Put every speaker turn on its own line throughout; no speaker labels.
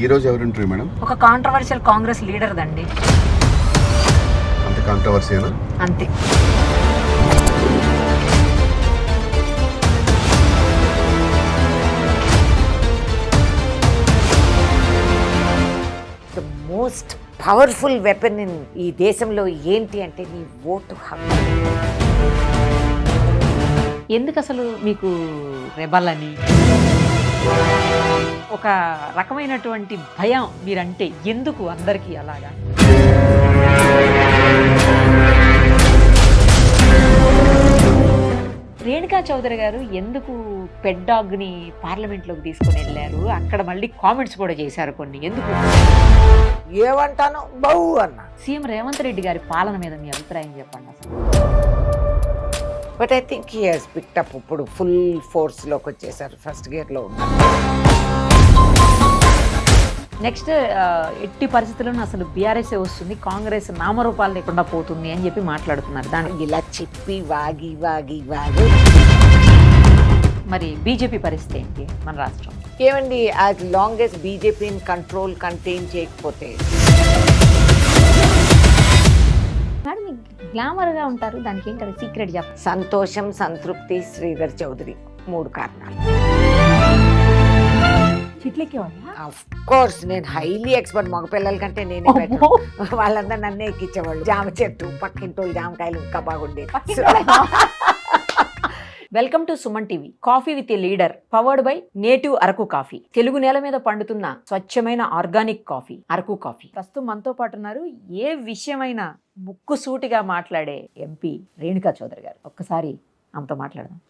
ఈ రోజు ఎవరు ఇంటర్వ్యూ మేడం?
ఒక కాంట్రవర్షియల్ కాంగ్రెస్ లీడర్ దండి.
అంత కాంట్రవర్సీనా?
అంతే.
The most powerful weapon in ఈ దేశంలో ఏంటి అంటే నీ ఓటు హక్కు.
ఎందుకు అసలు మీకు రెబల్ అని ఒక రకమైనటువంటి భయం మీరంటే ఎందుకు అందరికీ అలాగా? రేణుకా చౌదరి గారు ఎందుకు పెడ్ డాగ్ని పార్లమెంట్లోకి తీసుకొని వెళ్ళారు? అక్కడ మళ్ళీ కామెంట్స్ కూడా చేశారు కొన్ని. ఎందుకు?
ఏమంటాను బౌ అన్న.
సీఎం రేవంత్ రెడ్డి గారి పాలన మీద మీ అభిప్రాయం చెప్పండి అసలు.
But I think he has picked up. ఇప్పుడు ఫుల్ ఫోర్స్లోకి వచ్చేసారు, ఫస్ట్ గేర్లో ఉన్నారు.
నెక్స్ట్ ఎట్టి పరిస్థితుల్లోనూ అసలు బీఆర్ఎస్ఏ వస్తుంది, కాంగ్రెస్ నామరూపాలు లేకుండా పోతుంది అని చెప్పి మాట్లాడుతున్నారు. దానికి
ఇలా చెప్పి వాగి వాగి వాగి
మరి బీజేపీ పరిస్థితి ఏంటి మన రాష్ట్రం?
ఏమండి, యాజ్ లాంగ్ ఎస్ బీజేపీని కంటైన్ చేయకపోతే
మేడం గ్లామర్గా ఉంటారు, దానికి ఏం కదా సీక్రెట్ చెప్పండి.
సంతోషం, సంతృప్తి, శ్రీధర్ చౌదరి, 3 కారణాలు. ఆఫ్ కోర్స్ నేను హైలీ ఎక్స్పర్ట్. మగ పిల్లల కంటే నేనే బెటర్. వాళ్ళందరూ నన్నే ఎక్కించేవాళ్ళు. జామ చెట్టు పక్కింటోళ్ళు జామకాయలు ఇంకా బాగుండేది.
Welcome to Suman TV. Coffee with a leader, powered by native Araku coffee. Telugu నేల మీద పండుతున్న స్వచ్ఛమైన ఆర్గానిక్ కాఫీ, అరకు కాఫీ. ప్రస్తుతం మనతో పాటు ఉన్నారు ఏ విషయమైనా ముక్కు సూటిగా మాట్లాడే ఎంపీ రేణుకా చౌదరి గారు. ఒక్కసారి ఆమెతో మాట్లాడదాం.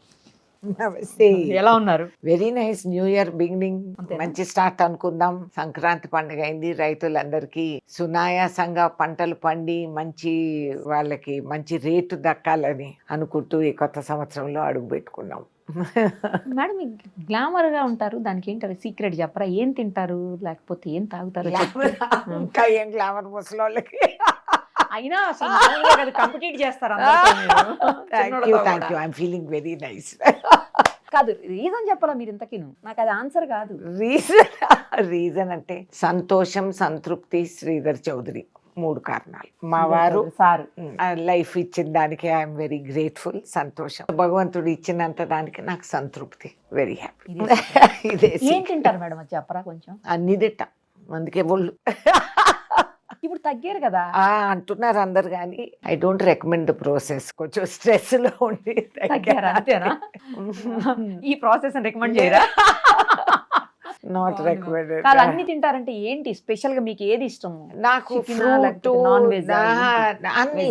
నమస్తే.
ఎలా ఉన్నారు?
Very nice. New year beginning
అంతేనా?
మంచి స్టార్ట్ అనుకుందాం. సంక్రాంతి పండుగ అయింది. రైతులందరికీ సునాయాసంగా పంటలు పండి మంచి వాళ్ళకి మంచి రేటు దక్కాలని అనుకుంటూ ఈ కొత్త సంవత్సరంలో అడుగు పెట్టుకున్నాం.
మేడం గ్లామర్ గా ఉంటారు, దానికి ఏంటారు సీక్రెట్ చెప్పరా? ఏం తింటారు, లేకపోతే ఏం తాగుతారు?
ఇంకా ఏం గ్లామర్ ముసలోళ్ళకి.
అయినా అసలు కంపిటీట్ చేస్తారు
ఐఎమ్ ఫీలింగ్ వెరీ నైస్.
కాదు, రీజన్ చెప్పాలా మీరు ఇంతకీను? నాకు అది ఆన్సర్ కాదు.
రీజన్ అంటే సంతోషం, సంతృప్తి, శ్రీధర్ చౌదరి, 3 కారణాలు. మా వారు
సార్
లైఫ్ ఇచ్చిన దానికి ఐఎమ్ వెరీ గ్రేట్ఫుల్. సంతోషం, భగవంతుడు ఇచ్చినంత దానికి నాకు సంతృప్తి. Very happy. ఇదే.
ఏం తింటారు మేడం అది చెప్పరా కొంచెం?
అన్ని తింటా, అందుకే ఒళ్ళు.
ఇప్పుడు తగ్గారు కదా
అంటున్నారు అందరు, కానీ I don't recommend the process. కొంచెం స్ట్రెస్ లో ఉండి
తగ్గారా అంతేనా? ఈ ప్రాసెస్ రికమెండ్ చేయరా?
Not recommended.
కాదు, అన్ని తింటారంటే ఏంటి స్పెషల్ గా మీకు ఏది ఇష్టం?
నాకు
నాన్ వెజ్
అన్ని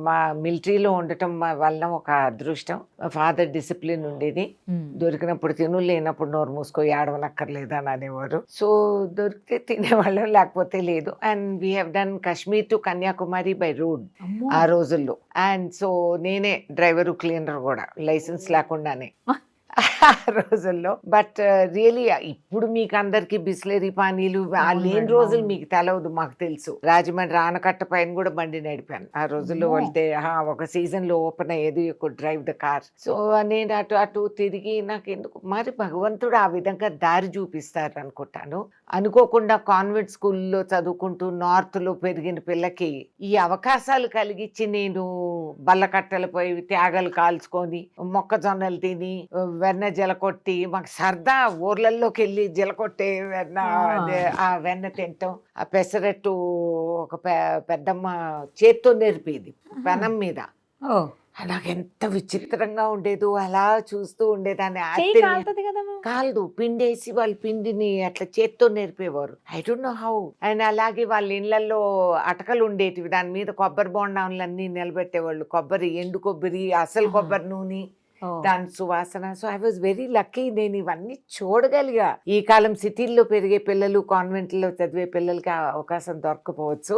మా మిలిటరీలో ఉండటం వల్ల ఒక అదృష్టం. ఫాదర్ డిసిప్లిన్ ఉండేది. దొరికినప్పుడు తిను, లేనప్పుడు నోరు మూసుకో, ఏడవనక్కర్లేదు అని అనేవారు. సో దొరికితే తినేవాళ్ళం, లేకపోతే లేదు. And we have done Kashmir to Kanyakumari by road ఆ రోజుల్లో. అండ్ సో నేనే డ్రైవరు, క్లీనర్ కూడా, లైసెన్స్ లేకుండానే ఆ రోజుల్లో. బట్ రియలీ ఇప్పుడు మీకు అందరికి బిస్లరీ పానీలు లేని రోజులు మీకు తెలవదు, మాకు తెలుసు. రాజమండ్రి ఆనకట్ట పైన కూడా బండి నడిపాను ఆ రోజుల్లో. వెళ్తే ఒక సీజన్ లో ఓపెన్ అయ్యేది, డ్రైవ్ ద కార్. సో నేను అటు అటు తిరిగి, నాకు ఎందుకు మరి భగవంతుడు ఆ విధంగా దారి చూపిస్తారు అనుకుంటాను. అనుకోకుండా కాన్వెంట్ స్కూల్లో చదువుకుంటూ నార్త్ లో పెరిగిన పిల్లకి ఈ అవకాశాలు కలిగించి, నేను బల్లకట్టెలపై త్యాగలు కాల్చుకొని, మొక్కజొన్నలు తిని, వెన్న జలకొట్టి, మాకు సరదా ఊర్లలోకి వెళ్ళి జలకొట్టే వెన్న, ఆ వెన్న తింటాం. ఆ పెసరట్టు ఒక పెద్దమ్మ చేత్తో నేర్పేది పెనం మీద. నాకు ఎంత విచిత్రంగా ఉండేదో, అలా చూస్తూ ఉండేదాన్ని. కాదు, పిండేసి వాళ్ళు పిండిని అట్లా చేత్తో నేర్పేవారు. I don't know how. And అలాగే వాళ్ళ ఇళ్లలో అటకలు ఉండేటివి, దాని మీద కొబ్బరి బొండాలన్నీ నిలబెట్టేవాళ్ళు. కొబ్బరి, ఎండు కొబ్బరి, అసలు కొబ్బరి నూనె, దాని సువాసన. So I was very lucky. నేను ఇవన్నీ చూడగలిగా. ఈ కాలం సిటీల్లో పెరిగే పిల్లలు, కాన్వెంట్లో చదివే పిల్లలకి ఆ అవకాశం దొరకపోవచ్చు.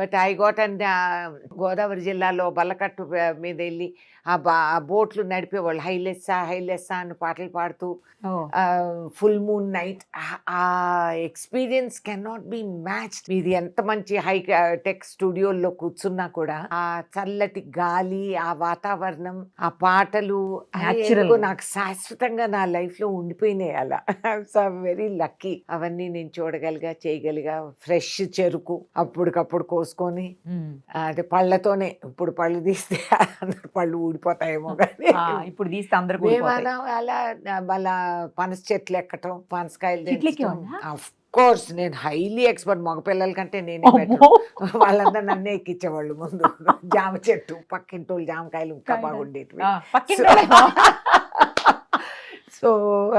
But I got and Godavari జిల్లాలో బల్లకట్టు మీద వెళ్ళి ఆ బోట్లు నడిపేవాళ్ళు హైలెస్సా అని పాటలు పాడుతూ ఫుల్ మూన్ నైట్. ఆ experience can not be matched. ఇది ఎంత మంచి హై టెక్ స్టూడియోల్లో కూర్చున్నా కూడా ఆ చల్లటి గాలి, ఆ వాతావరణం, ఆ పాటలు ఎందుకో నాకు శాశ్వతంగా నా లైఫ్ లో ఉండిపోయినాయి అలా. So very lucky. అవన్నీ నేను చూడగలిగా, చేయగలిగా. ఫ్రెష్ చెరుకు అప్పటికప్పుడు కోసుకొని, అది పళ్ళతోనే. ఇప్పుడు పళ్ళు తీస్తే పళ్ళు ఊడిపోతాయేమో కానీ
ఇప్పుడు తీస్తే అందరూ
అలా పనస చెట్లు ఎక్కటం, పనసకాయలు. ఆఫ్ కోర్స్ నేను హైలీ ఎక్స్పర్ట్. మగపిల్లల కంటే నేనే బెటర్. వాళ్ళందరూ నన్నే ఎక్కించేవాళ్ళు ముందు. జామ చెట్టు పక్కింటోళ్ళు జామకాయలు ఇంకా బాగుండేవి. సో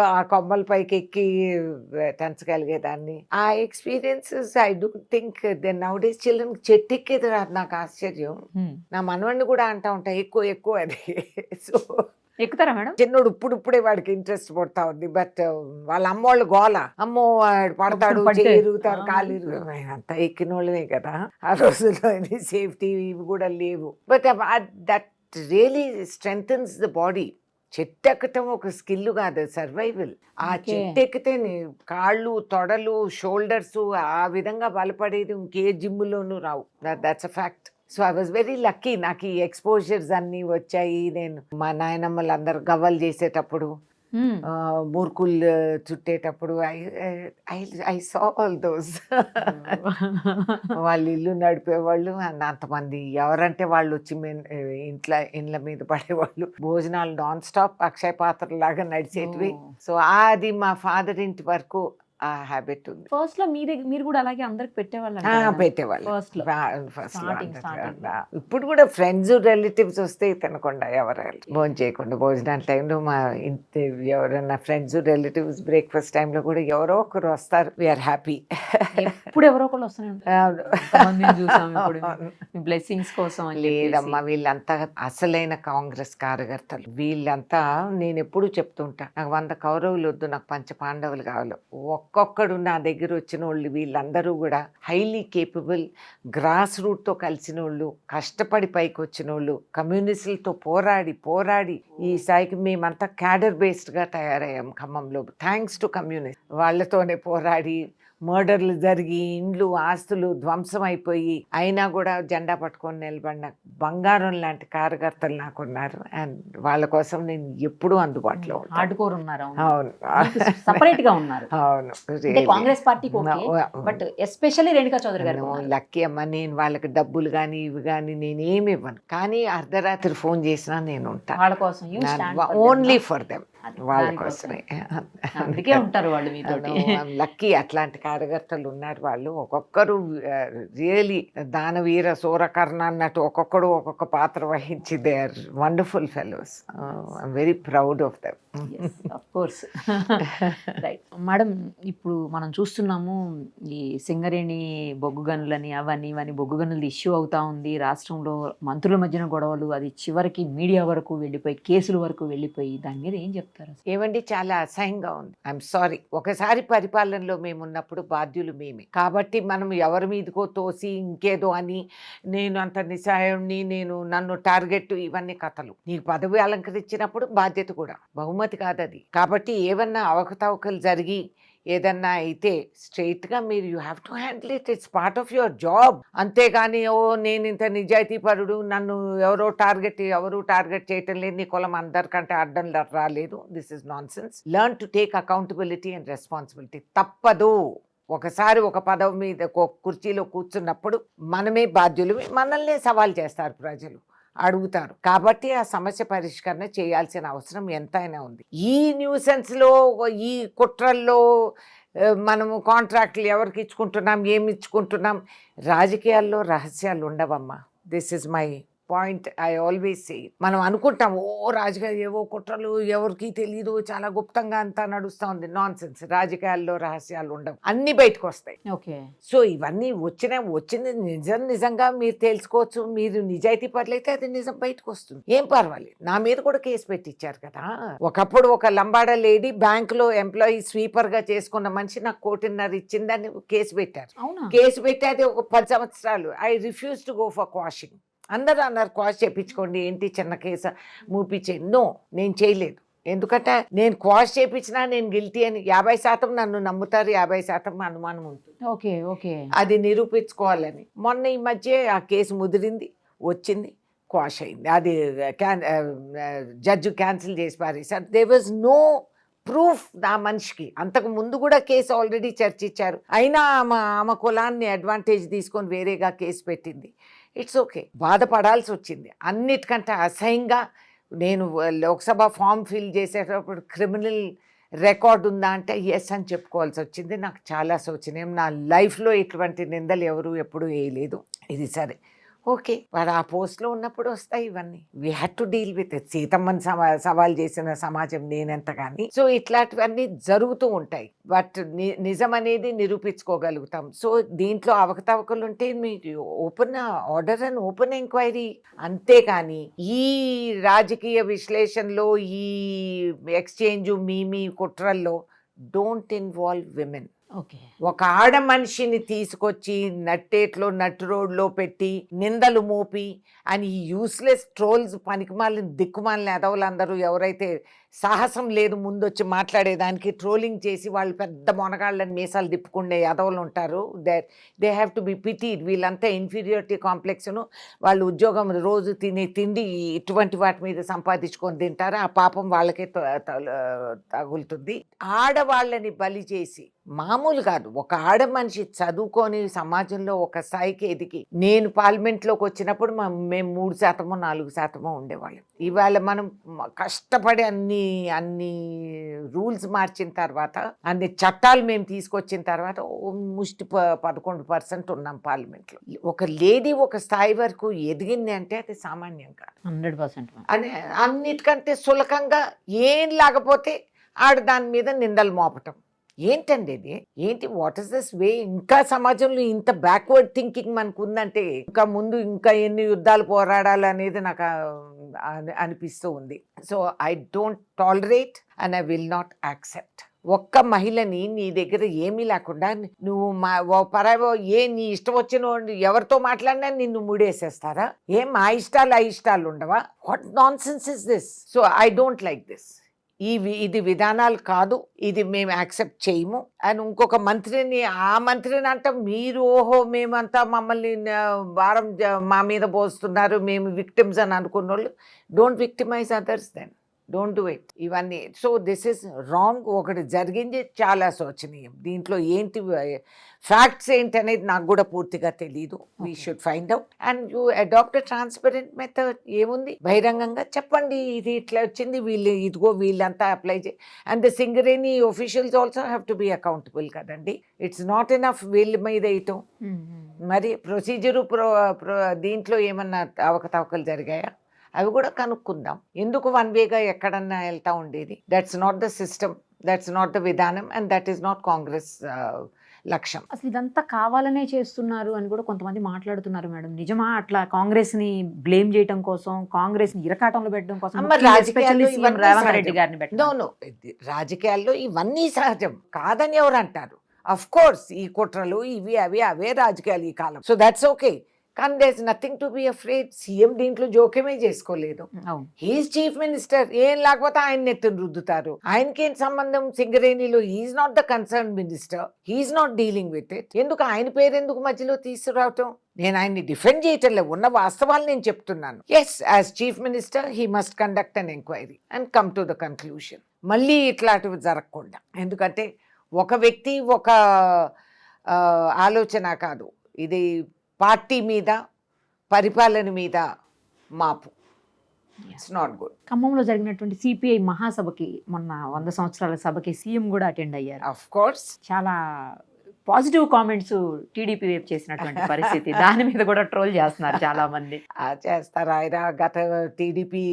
ఆ కొమ్మల పైకి ఎక్కి తెంచగలిగేదాన్ని. ఆ experiences I don't think now days children చెట్టు ఎక్కేది రాదు. నాకు ఆశ్చర్యం. నా మనవడిని కూడా అంటా ఉంటా ఎక్కువ అది. సో
ఎక్కుతారా మేడం?
చిన్నోడు ఇప్పుడే వాడికి ఇంట్రెస్ట్ పడతా ఉంది. బట్ వాళ్ళ అమ్మోళ్ళు గోల, అమ్మో పడతాడు, ఇరుగుతారు, కాలు అంతా ఎక్కిన వాళ్ళమే కదా ఆ రోజుల్లో. సేఫ్టీ ఇవి కూడా లేవు. But that really strengthens the body. చెట్టు ఎక్కటం ఒక స్కిల్ కాదు, సర్వైవల్. ఆ చెట్టు ఎక్కితే కాళ్ళు, తొడలు, షోల్డర్స్ ఆ విధంగా బలపడేది ఇంకే జిమ్లోనూ రావు. That's a fact. So I was very lucky. నాకు ఈ ఎక్స్పోజర్స్ అన్నీ వచ్చాయి. నేను మా నాయనమ్మలు అందరు గవ్వలు చేసేటప్పుడు, మురుకులు చుట్టేటప్పుడు ఐ సా ఆల్ దోస్. వాళ్ళు ఇల్లు నడిపేవాళ్ళు. అంతమంది ఎవరంటే వాళ్ళు వచ్చి ఇండ్ల మీద పడేవాళ్ళు. భోజనాలు నాన్ స్టాప్ అక్షయ పాత్ర లాగా నడిచేటివి. సో అది మా ఫాదర్ ఇంటి వరకు ఆ హ్యాబిట్ ఉంది.
ఫస్ట్ లో మీరు కూడా అలాగే అందరికి పెట్టేవాళ్ళు?
ఫస్ట్ లో. ఇప్పుడు కూడా ఫ్రెండ్స్, రిలేటివ్స్ వస్తే తినకుండా ఎవరు భోజనం చేయకుండా, భోజనాల టైంలో మా ఇంటి ఎవరైనా ఫ్రెండ్స్, రిలేటివ్స్ బ్రేక్ఫాస్ట్ టైంలో కూడా ఎవరో ఒకరు వస్తారు. We're happy.
ఇప్పుడు ఎవరో ఒకరు వస్తున్నారు. బ్లెస్సింగ్స్ కోసం.
లేదమ్మా, వీళ్ళంతా అసలైన కాంగ్రెస్ కార్యకర్తలు. వీళ్ళంతా నేను ఎప్పుడు చెప్తుంటా, నాకు 100 కౌరవులు వద్దు, నాకు 5 పాండవులు కావాలి. ఒక్కొక్కడు నా దగ్గర వచ్చిన వాళ్ళు వీళ్ళందరూ కూడా హైలీ కేపబుల్, గ్రాస్ రూట్తో కలిసిన వాళ్ళు, కష్టపడి పైకి వచ్చిన వాళ్ళు, కమ్యూనిస్టులతో పోరాడి ఈ స్థాయికి మేమంతా క్యాడర్ బేస్డ్గా తయారయ్యాం ఖమ్మంలో. Thanks to communist. వాళ్ళతోనే పోరాడి మర్డర్లు జరిగి ఇండ్లు, ఆస్తులు ధ్వంసం అయిపోయి అయినా కూడా జెండా పట్టుకొని నిలబడిన బంగారం లాంటి కార్యకర్తలు నాకున్నారు. అండ్ వాళ్ళ కోసం నేను ఎప్పుడూ అందుబాటులో ఉంటాను. అవును,
కాంగ్రెస్ పార్టీకి బట్ ఎస్పెషల్లీ రేణుకా చౌదరి గారు
లక్కీ అమ్మ. నేను వాళ్ళకి డబ్బులు కానీ ఇవి కానీ నేనేమి ఇవ్వను, కానీ అర్ధరాత్రి ఫోన్ చేసినా నేను ఉంటాను వాళ్ళ కోసం. ఓన్లీ ఫర్ దెమ్, వాళ్ళ కోసమే.
అందుకే ఉంటారు వాళ్ళు మీతో.
లక్కీ అట్లాంటి కార్యకర్తలు ఉన్నారు. వాళ్ళు ఒక్కొక్కరు రియలీ దానవీర సూరకర్ణ అన్నట్టు ఒక్కొక్కడు ఒక్కొక్క పాత్ర వహించి they are wonderful fellows. I'm very proud of them.
Of course. Right madam, ఇప్పుడు మనం చూస్తున్నాము ఈ సింగరేణి బొగ్గు గనులని అవన్నీ బొగ్గు గనులు ఇష్యూ అవుతా ఉంది రాష్ట్రంలో. మంత్రుల మధ్యన గొడవలు, అది చివరికి మీడియా వరకు వెళ్ళిపోయి, కేసుల వరకు వెళ్ళిపోయి. దాని మీద ఏం చెప్తారు?
ఏమండి, చాలా అసహ్యంగా ఉంది. I'm sorry. ఒకసారి పరిపాలనలో మేమున్నప్పుడు బాధ్యులు మేమే కాబట్టి మనం ఎవరి మీదకో తోసి ఇంకేదో అని, నేను అంత నిస్సహాయుణ్ణి, నన్ను టార్గెట్, ఇవన్నీ కథలు. నీకు పదవి అలంకరించినప్పుడు బాధ్యత కూడా, బహుమతి కాదు అది. కాబట్టి ఏమన్నా అవకతవకలు జరిగి ఏదన్నా అయితే స్ట్రైట్గా మీరు you have to handle it. It's part of your job. అంతేగాని నేను ఇంత నిజాయితీ పరుడు, నన్ను ఎవరు టార్గెట్ చేయటం లేదు, నీ కులం అందరికంటే అడ్డం రాలేదు. This is non sense. Learn to take accountability and responsibility. తప్పదు. ఒకసారి ఒక పదవి మీద కుర్చీలో కూర్చున్నప్పుడు మనమే బాధ్యులు. మనల్నే సవాల్ చేస్తారు ప్రజలు, అడుగుతారు. కాబట్టి ఆ సమస్య పరిష్కరణ చేయాల్సిన అవసరం ఎంతైనా ఉంది. ఈ న్యూసెన్స్లో, ఈ కుట్రల్లో మనము కాంట్రాక్ట్లు ఎవరికి ఇచ్చుకుంటున్నాం, ఏమి ఇచ్చుకుంటున్నాం, రాజకీయాల్లో రహస్యాలు ఉండవమ్మా. This is my point I always say, మనం అనుకుంటాం రాజకీయాలు ఏవో కుట్రలు ఎవరికి తెలియదు చాలా గుప్తంగా అంతా నడుస్తా ఉంది. Non sense. రాజకీయాల్లో రహస్యాలు ఉండవు, అన్ని బయటకు వస్తాయి.
ఓకే.
సో ఇవన్నీ వచ్చింది నిజంగా మీరు తెలుసుకోవచ్చు. మీరు నిజాయితీ పర్లైతే అది నిజం బయటకు వస్తుంది, ఏం పర్వాలేదు. నా మీద కూడా కేసు పెట్టించారు కదా. ఒకప్పుడు ఒక లంబాడ లేడీ బ్యాంక్ లో ఎంప్లాయీ స్వీపర్ గా చేసుకున్న మనిషి నాకు 1.5 కోటి ఇచ్చిందని కేసు పెట్టారు. కేసు పెట్టి అది ఒక 10 సంవత్సరాలు. I refuse to go for quashing. అందరూ అన్నారు క్వాష్ చేయించుకోండి, ఏంటి చిన్న కేసు మూపించే. నో, నేను చేయలేదు. ఎందుకంటే నేను క్వాష్ చేయించినా నేను గిల్టీ అని 50% నన్ను నమ్ముతారు, 50% అనుమానం ఉంటుంది.
Okay okay.
అది నిరూపించుకోవాలని మొన్న ఈ మధ్య ఆ కేసు ముదిరింది, వచ్చింది, క్వాష్ అయింది. అది జడ్జి క్యాన్సిల్ చేసి పారేసారు. దేర్ వాజ్ నో ప్రూఫ్ ఆ మనిషికి. అంతకు ముందు కూడా కేసు ఆల్రెడీ చర్చించారు, అయినా ఆమె కులాన్ని అడ్వాంటేజ్ తీసుకొని వేరేగా కేసు పెట్టింది. ఇట్స్ ఓకే, బాధపడాల్సి వచ్చింది. అన్నిటికంటే అసహ్యంగా నేను లోక్సభ ఫామ్ ఫిల్ చేసేటప్పుడు క్రిమినల్ రికార్డ్ ఉందా అంటే ఎస్ అని చెప్పుకోవాల్సి వచ్చింది. నాకు చాలా శోచనీయం. నా లైఫ్లో ఇటువంటి నిందలు ఎవరు ఎప్పుడు వేయలేదు. ఇది సరే, ఓకే, వాడు ఆ పోస్ట్లో ఉన్నప్పుడు వస్తాయి ఇవన్నీ. We had to deal with it. సీతమ్మని సవాల్ చేసిన సమాజం నేనెంత కానీ. సో ఇట్లాంటివన్నీ జరుగుతూ ఉంటాయి, బట్ నిజం అనేది నిరూపించుకోగలుగుతాం. సో దీంట్లో అవకతవకలు ఉంటే మీరు open order and open enquiry, అంతేకాని ఈ రాజకీయ విశ్లేషణలో ఈ ఎక్స్చేంజ్ మీ కుట్రల్లో డోంట్ ఇన్వాల్వ్ విమెన్. ఒక ఆడ మనిషిని తీసుకొచ్చి నట్టేట్లో నట్టు రోడ్లో పెట్టి నిందలు మోపి అని యూస్లెస్ ట్రోల్స్, పనికిమాలిన దిక్కుమాలిన ఎదవలందరూ ఎవరైతే సాహసం లేదు ముందొచ్చి మాట్లాడేదానికి ట్రోలింగ్ చేసి వాళ్ళు పెద్ద మొనగాళ్ళని మీసాలు తిప్పుకునే ఎదవలు ఉంటారు. They have to be pitied. వీళ్ళంతా ఇన్ఫీరియారిటీ కాంప్లెక్స్ను, వాళ్ళు ఉద్యోగం రోజు తినే తిండి ఇటువంటి వాటి మీద సంపాదించుకొని తింటారు. ఆ పాపం వాళ్ళకే తగులుతుంది. ఆడవాళ్ళని బలి చేసి, మామూలు కాదు, ఒక ఆడ మనిషి చదువుకొని సమాజంలో ఒక స్థాయికి ఎదిగి, నేను పార్లమెంట్లోకి వచ్చినప్పుడు మేము 3% 4% ఉండేవాళ్ళం. ఇవాళ మనం కష్టపడి అన్ని రూల్స్ మార్చిన తర్వాత, అన్ని చట్టాలు మేము తీసుకొచ్చిన తర్వాత ముష్టి 11% ఉన్నాం పార్లమెంట్లో. ఒక లేడీ ఒక స్థాయి వరకు ఎదిగింది అంటే అది సామాన్యం కాదు.
100%.
అని అన్నిటికంటే సులకంగా ఏం లేకపోతే ఆడ దాని మీద నిందలు మోపటం ఏంటండి ఇది? ఏంటి? What is this way? ఇంకా సమాజంలో ఇంత బ్యాక్వర్డ్ థింకింగ్ మనకు ఉందంటే ఇంకా ముందు ఇంకా ఎన్ని యుద్ధాలు పోరాడాలి అనేది నాకు అనిపిస్తూ ఉంది. So I don't tolerate and I will not accept. ఒక్క మహిళని నీ దగ్గర ఏమీ లేకుండా నువ్వు నీ ఇష్టం వచ్చిన ఎవరితో మాట్లాడినా నిన్ను ముడేసేస్తారా? మా ఇష్టాలు ఆ ఇష్టాలు ఉండవా? What non sense is this? So I don't like this. ఇది విధానాలు కాదు, ఇది మేము యాక్సెప్ట్ చేయము. అండ్ ఇంకొక మంత్రిని, ఆ మంత్రిని అంట మీరు మేమంతా మమ్మల్ని భారం మా మీద పోస్తున్నారు, మేము విక్టిమ్స్ అని అనుకున్న వాళ్ళు, don't victimize others, then don't do it. ఇవన్నీ సో దిస్ ఇస్ రాంగ్. ఒకటి జరిగింది, చాలా శోచనీయం. దీంట్లో ఏంటి ఫ్యాక్ట్స్ ఏంటి అనేది నాకు కూడా పూర్తిగా తెలియదు. We should find out and you adapt transparent method. ఏముంది, బహిరంగంగా చెప్పండి ఇది ఇట్లా వచ్చింది, వీళ్ళంతా అప్లై చేయి. And the Singareni officials also have to be accountable కదండి. ఇట్స్ నాట్ ఎనఫ్ వీళ్ళ మీద వేయటం. మరి ప్రొసీజరు దీంట్లో ఏమన్నా అవకతవకలు జరిగాయా అవి కూడా కనుక్కుందాం. ఎందుకు వన్ వేగా ఎక్కడన్నా వెళ్తా ఉండేది? That's not the system, that's not the విధానం, and that is not Congress లక్ష్యం.
అసలు ఇదంతా కావాలనే చేస్తున్నారు అని కూడా కొంతమంది మాట్లాడుతున్నారు మేడం. నిజమా? అట్లా కాంగ్రెస్ ని బ్లేమ్ చేయడం కోసం, కాంగ్రెస్ ని ఇరకాటంలో పెట్టడం కోసం రేవంత్ రెడ్డి గారిని పెట్టడం.
రాజకీయాల్లో ఇవన్నీ సహజం కాదని ఎవరు అంటారు? అఫ్ కోర్స్ ఈ కుట్రలు ఇవి అవే రాజకీయాలు ఈ కాలం. So that's okay. కానీ there is nothing to be afraid. CM దీంట్లో జోక్యమే చేసుకోలేదు. He's chief minister. ఏం లేకపోతే ఆయన నెత్తిని రుద్దుతారు. ఆయనకేం సంబంధం సింగరేణిలో? He's not the concern minister, he's not dealing with it. ఎందుకు ఆయన పేరు ఎందుకు మధ్యలో తీసుకురావటం? నేను ఆయన్ని డిఫెండ్ చేయటం లేదు, ఉన్న వాస్తవాలు నేను చెప్తున్నాను. Yes, as chief minister he must conduct an enquiry and come to the conclusion. మళ్ళీ ఇట్లాంటివి జరగకుండా. ఎందుకంటే ఒక వ్యక్తి ఒక ఆలోచన కాదు, ఇది పార్టీ మీద, పరిపాలన మీద మాపు. It's not good.
ఖమ్మంలో జరిగినటువంటి సిపిఐ మహాసభకి, మొన్న 100 సంవత్సరాల సభకి సీఎం కూడా అటెండ్ అయ్యారు.
ఆఫ్ కోర్స్
చాలా పాజిటివ్ కామెంట్స్ టీడీపీ వైపు చేసినటువంటి పరిస్థితి, దాని మీద కూడా ట్రోల్ చేస్తున్నారు చాలా మంది.
చేస్తారు ఆయన గత టీడీపీ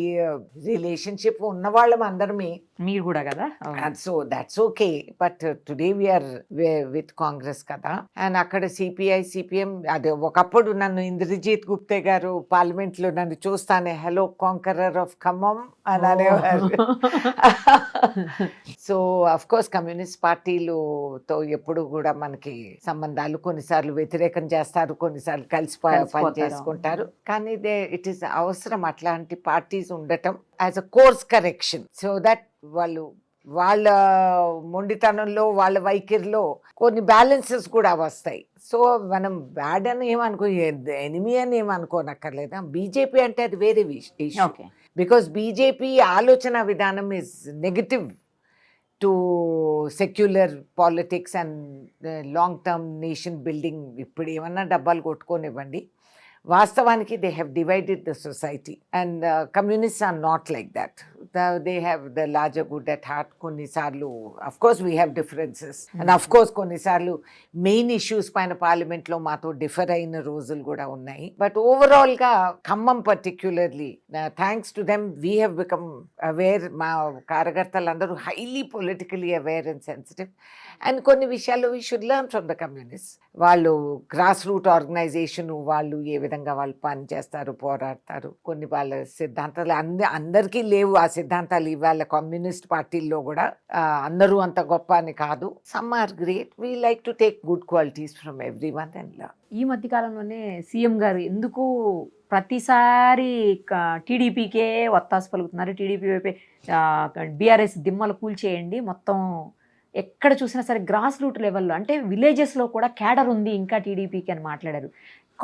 రిలేషన్షిప్ ఉన్న వాళ్ళం అందరమే.
మీరు కూడా కదా.
So that's okay, but today we're with Congress కదా. అండ్ అక్కడ సిపిఐ సిపిఎం, అదే ఒకప్పుడు నన్ను ఇంద్రజిత్ గుప్తే గారు పార్లమెంట్ లో నన్ను చూస్తానే హలో కాంకరర్ ఆఫ్ ఖమ్మం అని అనేవారు. సో అఫ్ కోర్స్ కమ్యూనిస్ట్ పార్టీలతో ఎప్పుడు కూడా మనకి సంబంధాలు కొన్నిసార్లు వ్యతిరేకం చేస్తారు, కొన్నిసార్లు కలిసి పని చేసుకుంటారు. కానీ ఇట్ ఈస్ అవసరం అట్లాంటి పార్టీస్ ఉండటం as a course correction, so that వాళ్ళ మొండితనంలో వాళ్ళ వైఖరిలో కొన్ని బ్యాలెన్సెస్ కూడా వస్తాయి. సో మనం బ్యాడ్ అని ఏమనుకో, ఎనిమీ అని ఏమనుకోనక్కర్లేదా. బీజేపీ అంటే అది వేరే ఇష్యూ, బికాస్ బీజేపీ ఆలోచన విధానం is negative to secular politics and long term nation building. ఇప్పుడు ఏమన్నా డబ్బాలు కొట్టుకోనివ్వండి, వాస్తవానికి they have divided the society and communists are not like that. They have the larger good at heart. కొన్నిసార్లు of course we have differences and of course కొన్నిసార్లు main issues పైన పార్లమెంట్లో మాతో డిఫర్ అయిన రోజులు కూడా ఉన్నాయి. బట్ ఓవరాల్గా Khammam particularly thanks to them we have become aware. మా కార్యకర్తలందరూ highly politically aware and sensitive. And కొన్ని విషయాల్లో we should learn from the communist. వాళ్ళు గ్రాస్ రూట్ ఆర్గనైజేషన్, వాళ్ళు ఏ విధంగా వాళ్ళు పని చేస్తారు, పోరాడతారు. కొన్ని వాళ్ళ సిద్ధాంతాలు అందరికీ లేవు ఆ సిద్ధాంతాలు. ఇవాళ కమ్యూనిస్ట్ పార్టీల్లో కూడా అందరూ అంత గొప్ప అని కాదు. Some are great. We like to take good qualities from every one and learn.
ఈ మధ్య కాలంలోనే సీఎం గారు ఎందుకు ప్రతిసారి టీడీపీకే ఒత్తాసు పలుకుతున్నారు, టీడీపీ వైపే బీఆర్ఎస్ దిమ్మలు కూల్చేయండి, మొత్తం ఎక్కడ చూసినా సరే గ్రాస్ రూట్ లెవెల్లో, అంటే విలేజెస్లో కూడా క్యాడర్ ఉంది ఇంకా టీడీపీకి అని మాట్లాడారు.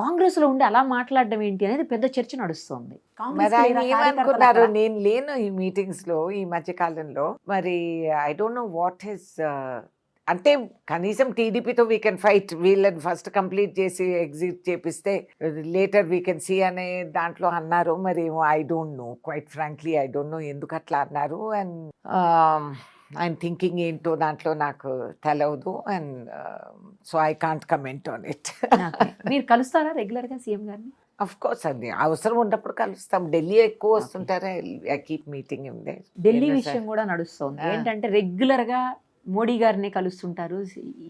కాంగ్రెస్లో ఉండి అలా మాట్లాడడం ఏంటి అనేది పెద్ద చర్చ నడుస్తుంది.
ఏమనుకున్నారు, నేను లేను ఈ మీటింగ్స్లో ఈ మధ్య కాలంలో. మరి I don't know what his, అంటే కనీసం టీడీపీతో వీ కెన్ ఫైట్, వీళ్ళని ఫస్ట్ కంప్లీట్ చేసి ఎగ్జిట్ చేపిస్తే లేటర్ వీ కెన్ సీ అనే దాంట్లో అన్నారు. మరి I don't no, quiet frankly I don't no ఎందుకు అట్లా అన్నారు. అండ్ ఆయన థింకింగ్ ఏంటో దాంట్లో నాకు తెలవదు. And so I can't comment on it.
మీరు కలుస్తారా రెగ్యులర్గా సీఎం గారిని?
అఫ్ కోర్స్ అండి, అవసరం ఉన్నప్పుడు కలుస్తాం. ఢిల్లీ ఎక్కువ వస్తుంటారా, I keep meeting in there.
Delhi విషయం కూడా నడుస్తుంది. ఏంటంటే రెగ్యులర్గా మోడీ గారిని కలుస్తుంటారు.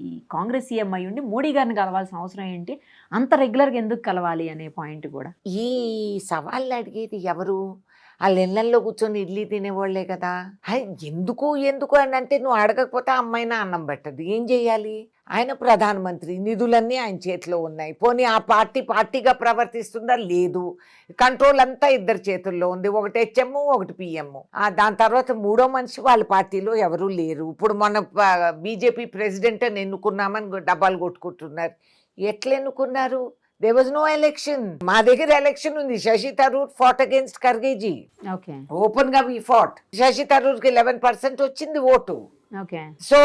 ఈ కాంగ్రెస్ సీఎం అయ్యి ఉండి మోడీ గారిని కలవాల్సిన అవసరం ఏంటి, అంత రెగ్యులర్గా ఎందుకు కలవాలి అనే పాయింట్ కూడా.
ఈ సవాళ్ళు అడిగేది ఎవరు? వాళ్ళ ఇళ్ళల్లో కూర్చొని ఇడ్లీ తినేవాళ్లే కదా. ఎందుకు ఎందుకు అని అంటే, నువ్వు అడగకపోతే అమ్మాయినా అన్నం పెట్టదు, ఏం చేయాలి? ఆయన ప్రధానమంత్రి, నిధులన్నీ ఆయన చేతిలో ఉన్నాయి. పోనీ ఆ పార్టీగా ప్రవర్తిస్తుందా? లేదు. కంట్రోల్ అంతా ఇద్దరు చేతుల్లో ఉంది, ఒకటి హెచ్ఎం ఒకటి పిఎం. దాని తర్వాత మూడో మనిషి వాళ్ళ పార్టీలో ఎవరూ లేరు. ఇప్పుడు మొన్న బీజేపీ ప్రెసిడెంట్ అని ఎన్నుకున్నామని డబ్బాలు కొట్టుకుంటున్నారు. ఎట్లా ఎన్నుకున్నారు? There was no election. మా దగ్గర ఎలక్షన్ ఉంది. Shashi Tharoor fought against Khargeji. Open గా we fought. శశి థరూర్ కి 11% వచ్చింది ఓటు. సో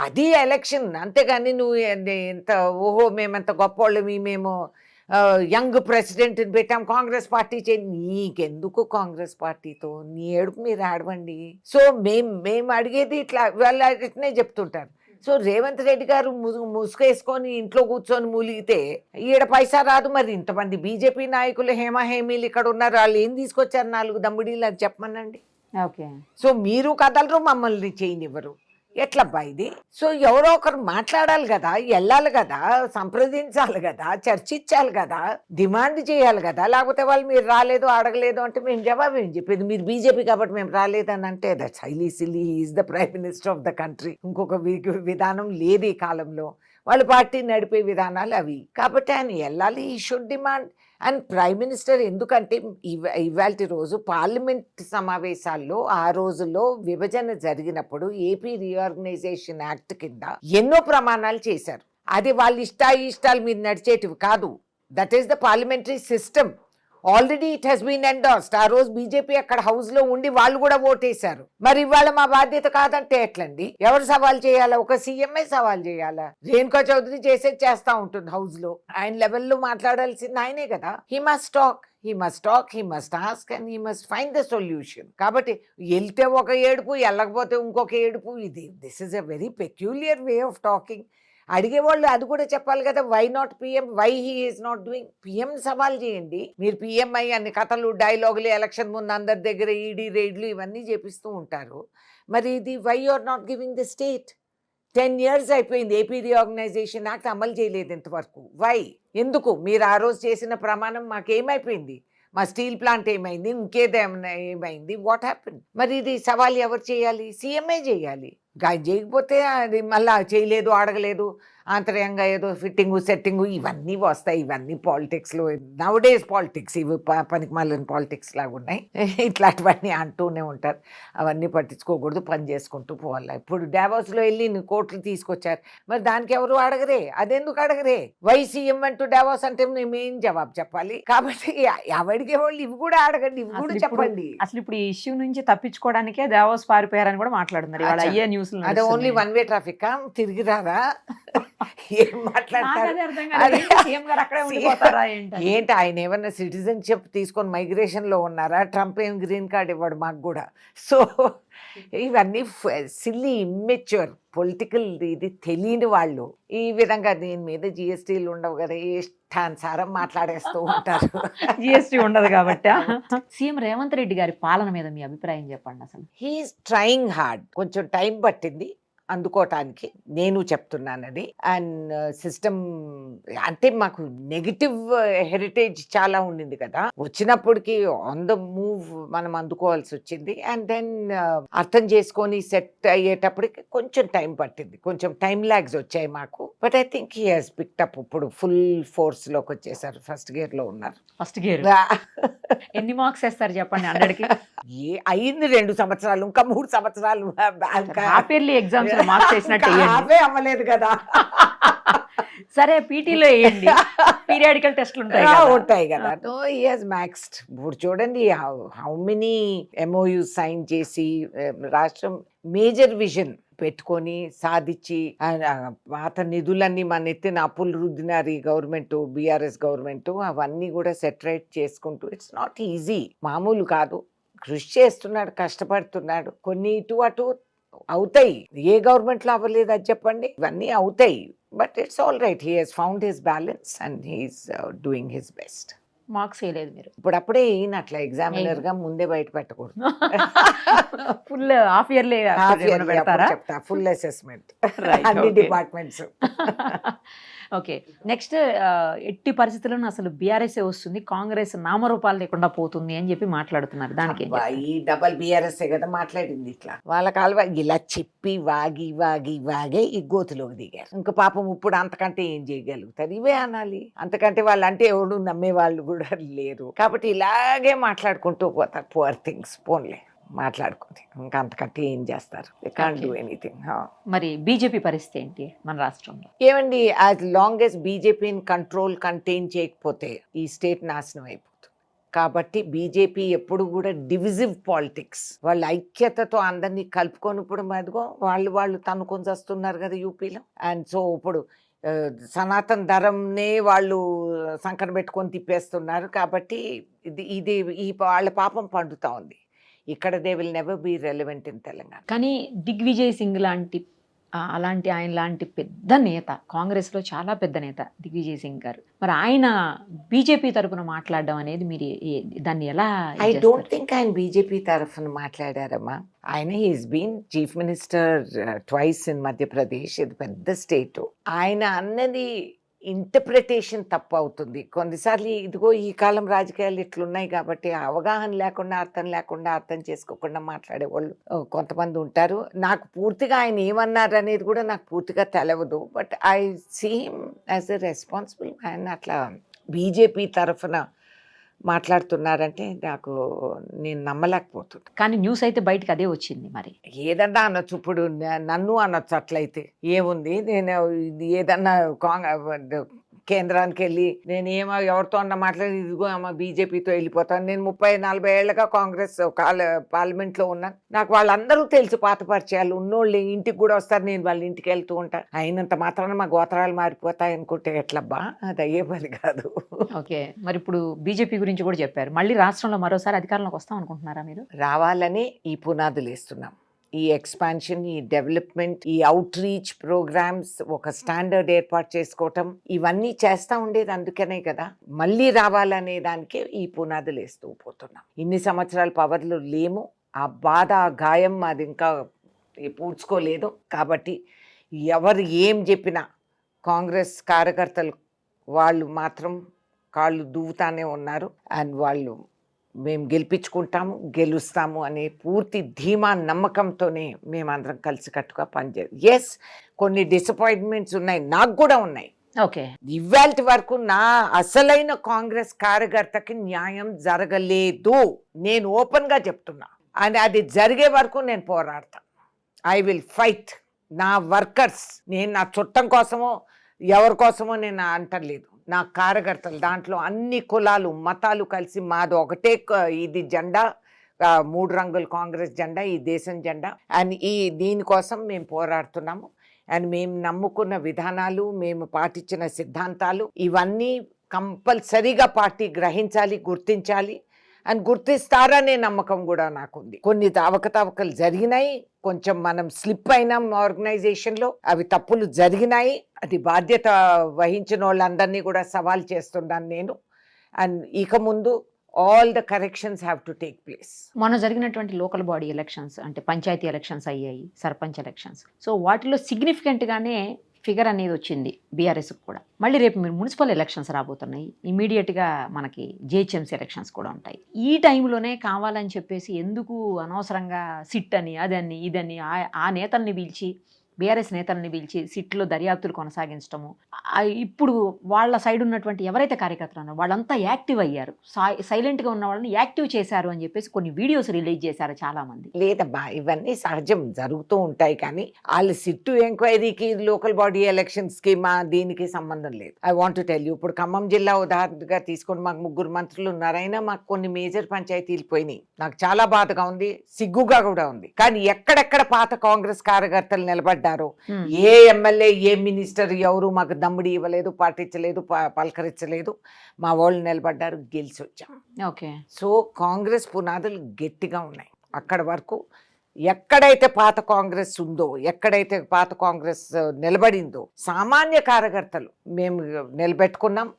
అది ఎలక్షన్. అంతేగాని నువ్వు ఎంత ఓహో మేమంత గొప్పోళ్ళమి, మేము యంగ్ ప్రెసిడెంట్ పెట్టాం, కాంగ్రెస్ పార్టీ నీకెందుకు కాంగ్రెస్ పార్టీతో? నీ ఏడుపు మీరు ఆడవండి. సో మేము అడిగేది ఇట్లా, వాళ్ళు ఇట్నే చెప్తుంటారు. సో రేవంత్ రెడ్డి గారు ముసుగేసుకొని ఇంట్లో కూర్చొని మూలిగితే ఈడ పైసా రాదు. మరి ఇంతమంది బీజేపీ నాయకులు హేమీలు ఇక్కడ ఉన్నారు, వాళ్ళు ఏం తీసుకొచ్చారు? 4 దమ్ముడీలు అది చెప్పమనండి. సో మీరు కదలరు, మమ్మల్ని చేయనివ్వరు. ఎట్లబ్బా ఇది? సో ఎవరో ఒకరు మాట్లాడాలి కదా, వెళ్ళాలి కదా, సంప్రదించాలి కదా, చర్చించాలి కదా, డిమాండ్ చేయాలి కదా. లేకపోతే వాళ్ళు మీరు రాలేదు, అడగలేదు అంటే మేము జవాబు ఏం చెప్పేది? మీరు బీజేపీ కాబట్టి మేము రాలేదని అంటే that's highly silly. He is the prime minister of the country. ఇంకొక విధానం లేదు ఈ కాలంలో. వాళ్ళ పార్టీ నడిపే విధానాలు అవి. కాబట్టి ఆయన వెళ్ళాలి, ఈ should demand. And prime minister ఎందుకంటే ఇవాల్టి రోజు పార్లమెంట్ సమావేశాల్లో ఆ రోజుల్లో విభజన జరిగినప్పుడు ఏపీ రీఆర్గనైజేషన్ యాక్ట్ కింద ఎన్నో ప్రమాణాలు చేశారు. అది వాళ్ళ ఇష్టాలు మీద నడిచేటివి కాదు. That is the parliamentary system. Already it has been endorsed. ఆ రోజు బీజేపీ అక్కడ హౌస్ లో ఉండి వాళ్ళు కూడా ఓటేశారు. మరి ఇవాళ మా బాధ్యత కాదంటే ఎట్లండి? ఎవరు సవాల్ చేయాలా? ఒక సీఎంఏ సవాల్ చేయాలా? రేణుకా చౌదరి చేస్తా ఉంటుంది హౌస్ లో. ఆయన లెవెల్లో మాట్లాడాల్సింది ఆయనే కదా. He must talk, he must ask and he must find the solution. కాబట్టి వెళ్తే ఒక ఏడుపు, వెళ్ళకపోతే ఇంకొక ఏడుపు. This is a very peculiar way of talking. అడిగేవాళ్ళు అది కూడా చెప్పాలి కదా, why not PM, why he is not doing. PM సవాల్ చేయండి. మీరు పిఎం అయ్యి అన్ని కథలు డైలాగులు ఎలక్షన్ ముందు అందరి దగ్గర ఈడీ రైడ్లు ఇవన్నీ చేపిస్తూ ఉంటారు. మరి ఇది why are not giving the state? 10 years అయిపోయింది, ఏపీ రీఆర్గనైజేషన్ యాక్ట్ అమలు చేయలేదు ఇంతవరకు. వై? ఎందుకు? మీరు ఆ రోజు చేసిన ప్రమాణం మాకేమైపోయింది? మా స్టీల్ ప్లాంట్ ఏమైంది? ఇంకేదేమైనా ఏమైంది? What happen? మరి ఇది సవాల్ ఎవరు చేయాలి? సీఎంఏ చేయాలి. ఆయన చేయకపోతే అది మళ్ళీ చేయలేదు, అడగలేదు, ఆంతర్యంగా ఏదో ఫిట్టింగు సెట్టింగు ఇవన్నీ వస్తాయి. ఇవన్నీ పాలిటిక్స్లో నౌడేస్ పాలిటిక్స్, ఇవి పనికి మళ్ళీ పాలిటిక్స్ లాగా ఉన్నాయి. ఇట్లాంటివన్నీ అంటూనే ఉంటారు. అవన్నీ పట్టించుకోకూడదు, పని చేసుకుంటూ పోవాలి. ఇప్పుడు డావోస్లో వెళ్ళి కోట్లు తీసుకొచ్చారు, మరి దానికి ఎవరు అడగరే? అదెందుకు అడగరే? వై సీఎం అంటూ డావోస్ అంటే మేమేం జవాబు చెప్పాలి? కాబట్టి ఎవడిగే వాళ్ళు ఇవి కూడా అడగండి, ఇవి కూడా చెప్పండి.
అసలు ఇప్పుడు ఈ ఇష్యూ నుంచి తప్పించుకోవడానికే దావోస్ పారిపోయారని కూడా మాట్లాడుతున్నారు ఇవాళ అయ్యే న్యూస్.
అదే ఓన్లీ వన్ వే ట్రాఫిక్, తిరిగి రారా? ఏం మాట్లాడతారు? ఏంటి ఆయన ఏమన్నా సిటిజన్షిప్ తీసుకొని మైగ్రేషన్ లో ఉన్నారా? ట్రంప్ ఏం గ్రీన్ కార్డ్ ఇవ్వడు మాకు కూడా. సో ఇవన్నీ సిల్లీ ఇమ్మెచ్యూర్ పొలిటికల్, ఇది తెలియని వాళ్ళు ఈ విధంగా దీని మీద జిఎస్టీలు ఉండవు కదా, ఇష్టానుసారం మాట్లాడేస్తూ ఉంటారు.
జిఎస్టీ ఉండదు కాబట్టి. సీఎం రేవంత్ రెడ్డి గారి పాలన మీద మీ అభిప్రాయం చెప్పండి. అసలు
హీఈస్ ట్రయింగ్ హార్డ్. కొంచెం టైం పట్టింది అందుకోవటానికి, నేను చెప్తున్నానది. అండ్ సిస్టమ్ అంటే మాకు నెగిటివ్ హెరిటేజ్ చాలా ఉండింది కదా, వచ్చినప్పటికి ఆన్ ద మూవ్ మనం అందుకోవాల్సి వచ్చింది. అండ్ దెన్ అర్థం చేసుకొని సెట్ అయ్యేటప్పటికి కొంచెం టైం పట్టింది, కొంచెం టైం లాగ్స్ వచ్చాయి మాకు. But I think he has picked up. ఇప్పుడు ఫుల్ ఫోర్స్ లోకి వచ్చేసారు, ఫస్ట్ గేర్ లో ఉన్నారు.
ఫస్ట్ గేర్ ఎన్ని మార్క్స్ వేస్తారు చెప్పండి 100కి?
అయింది 2 సంవత్సరాలు, ఇంకా 3 సంవత్సరాలు
ఎగ్జామ్స్ మార్క్స్ వేసినట్టు
అవే అవ్వలేదు కదా.
సరే పీటీలో వేయండి, పీరియాడికల్ టెస్ట్లు
ఉంటాయి కదా. He has maxed. ఇప్పుడు చూడండి హౌ మెనీ ఎంఓయూ సైన్ చేసి రాష్ట్రం మేజర్ విజన్ పెట్టుకొని సాధించి పాత నిధులన్నీ మన ఎత్తిన అప్పులు రుద్దినారు ఈ గవర్నమెంట్, బీఆర్ఎస్ గవర్నమెంట్. అవన్నీ కూడా సెటరేట్ చేసుకుంటూ, ఇట్స్ నాట్ ఈజీ, మామూలు కాదు. కృషి చేస్తున్నాడు, కష్టపడుతున్నాడు. కొన్ని ఇటు అటు అవుతాయి, ఏ గవర్నమెంట్లో అవ్వలేదు అది చెప్పండి, ఇవన్నీ అవుతాయి. But it's all right, he has found his balance and he is doing his best.
Marks వేయలేదు మీరు?
ఇప్పుడు అప్పుడే ఈయన అట్లా ఎగ్జామినర్ గా ముందే బయట పెట్టకూడదు.
ఫుల్ హాఫ్ ఇయర్లీ
చెప్తా, ఫుల్ అసెస్మెంట్ అన్ని డిపార్ట్మెంట్స్.
ఓకే, నెక్స్ట్ ఎట్టి పరిస్థితుల్లో అసలు బీఆర్ఎస్ వస్తుంది, కాంగ్రెస్ నామరూపాలు లేకుండా పోతుంది అని చెప్పి మాట్లాడుతున్నారు. దానికి
ఈ డబల్ బీఆర్ఎస్ కదా మాట్లాడింది. ఇట్లా వాళ్ళ కాలువ ఇలా చెప్పి వాగి వాగి వాగే ఈ గోతులోకి దిగారు. ఇంకా పాపం ఇప్పుడు అంతకంటే ఏం చేయగలుగుతారు? ఇవే అనాలి. అంతకంటే వాళ్ళు అంటే ఎవరు నమ్మే వాళ్ళు కూడా లేరు. కాబట్టి ఇలాగే మాట్లాడుకుంటూ పోతారు. పువర్ థింగ్స్, పోన్లే మాట్లాడుకుంది, ఇంకా అంతకంటే ఏం చేస్తారు? Can't do anything.
మరి బీజేపీ పరిస్థితి ఏంటి మన రాష్ట్రంలో?
ఏమండి, యాజ్ లాంగ్ ఎస్ బీజేపీని కంటైన్ చేయకపోతే ఈ స్టేట్ నాశనం అయిపోతుంది. కాబట్టి బీజేపీ ఎప్పుడు కూడా డివిజివ్ పాలిటిక్స్, వాళ్ళ ఐక్యతతో అందరినీ కలుపుకొని ఇప్పుడు అదిగో వాళ్ళు తనుకొని వస్తున్నారు కదా యూపీలో. అండ్ సో ఇప్పుడు సనాతన్ ధరంనే వాళ్ళు సంకన పెట్టుకొని తిప్పేస్తున్నారు. కాబట్టి ఇది వాళ్ళ పాపం పండుతా ఉంది. ఇక్కడ they will never be relevant in Telangana.
కానీ దిగ్విజయ్ సింగ్ లాంటి ఆయన లాంటి పెద్ద నేత, కాంగ్రెస్లో చాలా పెద్ద నేత దిగ్విజయ్ సింగ్ గారు, మరి ఆయన బీజేపీ తరఫున మాట్లాడడం అనేది మీరు దాన్ని ఎలా?
ఐ డోంట్ థింక్ ఆయన బీజేపీ తరఫున మాట్లాడారమ్మా. ఆయన is been chief minister twice in Madhya Pradesh. ఇది పెద్ద స్టేట్. ఆయన అన్నది ఇంటర్ప్రిటేషన్ తప్పు అవుతుంది కొన్నిసార్లు. ఇదిగో ఈ కాలం రాజకీయాలు ఇట్లున్నాయి కాబట్టి అవగాహన లేకుండా, అర్థం చేసుకోకుండా మాట్లాడే వాళ్ళు కొంతమంది ఉంటారు. నాకు పూర్తిగా ఆయన ఏమన్నారు అనేది కూడా నాకు పూర్తిగా తెలియదు. But I see him as a responsible man. అట్లా బీజేపీ తరఫున మాట్లాడుతున్నారంటే నేను నమ్మలేకపోతుంది.
కానీ న్యూస్ అయితే బయటకు అదే వచ్చింది. మరి
ఏదన్నా అనొచ్చు, ఇప్పుడు నన్ను అనొచ్చు. అట్లయితే ఏముంది, నేను ఏదన్నా కేంద్రానికి వెళ్ళి నేను ఎవరితో అన్న మాట్లాడి ఇదిగో అమ్మ బీజేపీతో వెళ్ళిపోతాను. నేను 30-40 ఏళ్ళగా కాంగ్రెస్ పార్లమెంట్లో ఉన్నాను. నాకు వాళ్ళందరూ తెలుసు, పాత పరిచయాలు ఉన్నోళ్ళు. ఇంటికి కూడా వస్తారు, నేను వాళ్ళ ఇంటికి వెళ్తూ ఉంటాను. అయినంత మాత్రాన మా గోత్రాలు మారిపోతాయి అనుకుంటే ఎట్లబ్బా, అది అయ్యే పని కాదు.
ఓకే, మరి ఇప్పుడు బీజేపీ గురించి కూడా చెప్పారు. మళ్ళీ రాష్ట్రంలో మరోసారి అధికారంలోకి వస్తాం అనుకుంటున్నారా మీరు?
రావాలని ఈ పునాదులు వేస్తున్నాం. ఈ ఎక్స్పాన్షన్, ఈ డెవలప్మెంట్, ఈ అవుట్ రీచ్ ప్రోగ్రామ్స్, ఒక స్టాండర్డ్ ఏర్పాటు చేసుకోవటం, ఇవన్నీ చేస్తూ ఉండేది అందుకనే కదా. మళ్ళీ రావాలనే దానికే ఈ పునాదులు వేస్తూ పోతున్నాం. ఇన్ని సంవత్సరాల పవర్లు లేము, ఆ బాధ, ఆ గాయం అది ఇంకా పూడ్చుకోలేదు. కాబట్టి ఎవరు ఏం చెప్పినా కాంగ్రెస్ కార్యకర్తలు వాళ్ళు మాత్రం కాళ్ళు దువ్వుతానే ఉన్నారు. అండ్ వాళ్ళు మేము గెలుస్తాము అనే పూర్తి ధీమా నమ్మకంతోనే మేమందరం కలిసికట్టుగా పనిచేయాలి. ఎస్, కొన్ని డిసప్పాయింట్మెంట్స్ ఉన్నాయి, నాకు కూడా ఉన్నాయి.
ఓకే,
ఇవాల్టి వరకు నా అసలైన కాంగ్రెస్ కార్యకర్తకి న్యాయం జరగలేదు, నేను ఓపెన్గా చెప్తున్నా. అండ్ అది జరిగే వరకు నేను పోరాడతాను. I will fight. నా వర్కర్స్, నేను నా చుట్టం కోసమో ఎవరి కోసమో నేను అంటలేదు, నా కార్యకర్తలు, దాంట్లో అన్ని కులాలు మతాలు కలిసి మాది ఒకటే ఇది జెండా, 3 రంగుల కాంగ్రెస్ జెండా, ఈ దేశం జెండా. అండ్ దీనికోసం మేము పోరాడుతున్నాము. అండ్ మేము నమ్ముకున్న విధానాలు, మేము పాటించిన సిద్ధాంతాలు, ఇవన్నీ కంపల్సరీగా పార్టీ గ్రహించాలి, గుర్తించాలి. అండ్ గుర్తిస్తారనే నమ్మకం కూడా నాకుంది. కొన్ని అవకతవకలు జరిగినాయి, కొంచెం మనం స్లిప్ అయినాం ఆర్గనైజేషన్లో, అవి తప్పులు జరిగినాయి. అది బాధ్యత వహించిన వాళ్ళందరినీ కూడా సవాల్ చేస్తున్నాను నేను. అండ్ ఇక ముందు all the corrections have to take place.
మొన్న జరిగినటువంటి లోకల్ బాడీ ఎలక్షన్స్, అంటే పంచాయతీ ఎలక్షన్స్ అయ్యాయి, సర్పంచ్ ఎలక్షన్స్. సో వాటిలో సిగ్నిఫికెంట్గానే ఫిగర్ అనేది వచ్చింది బీఆర్ఎస్కి కూడా. మళ్ళీ రేపు మీరు మున్సిపల్ ఎలక్షన్స్ రాబోతున్నాయి, ఇమీడియట్గా మనకి జిహెచ్ఎంసీ ఎలక్షన్స్ కూడా ఉంటాయి. ఈ టైంలోనే కావాలని చెప్పేసి ఎందుకు అనవసరంగా సిట్ అని, అదని, ఇదని ఆ నేతల్ని పిలిచి, బీఆర్ఎస్ నేతల్ని పిలిచి సిట్లో దర్యాప్తులు కొనసాగించడము. ఇప్పుడు వాళ్ళ సైడ్ ఉన్నటువంటి ఎవరైతే కార్యకర్తలు ఉన్నారో వాళ్ళంతా యాక్టివ్ అయ్యారు, సైలెంట్గా ఉన్న వాళ్ళని యాక్టివ్ చేశారు అని చెప్పేసి కొన్ని వీడియోస్ రిలీజ్ చేశారు చాలా మంది.
లేదబ్బా, ఇవన్నీ సహజం, జరుగుతూ ఉంటాయి. కానీ వాళ్ళు సిట్టు ఎంక్వైరీకి, లోకల్ బాడీ ఎలక్షన్స్కి దీనికి సంబంధం లేదు. I want to tell you, ఇప్పుడు ఖమ్మం జిల్లా ఉదాహరణగా తీసుకొని మాకు 3 మంత్రులు ఉన్నారు, అయినా మాకు కొన్ని మేజర్ పంచాయతీలు పోయినాయి. నాకు చాలా బాధగా ఉంది, సిగ్గుగా కూడా ఉంది. కానీ ఎక్కడెక్కడ పాత కాంగ్రెస్ కార్యకర్తలు నిలబడ్డారు, ఏ ఎమ్మెల్యే, ఏ మినిస్టర్ ఎవరు మాకు దమ్ముడి ఇవ్వలేదు, పాటించలేదు, పలకరించలేదు, మా వాళ్ళు నిలబడ్డారు, గెలిచి వచ్చాం.
ఓకే,
సో కాంగ్రెస్ పునాదులు గట్టిగా ఉన్నాయి. అక్కడ వరకు ఎక్కడైతే పాత కాంగ్రెస్ ఉందో, ఎక్కడైతే పాత కాంగ్రెస్ నిలబడిందో, సామాన్య కార్యకర్తలు మేము నిలబెట్టుకున్నాం,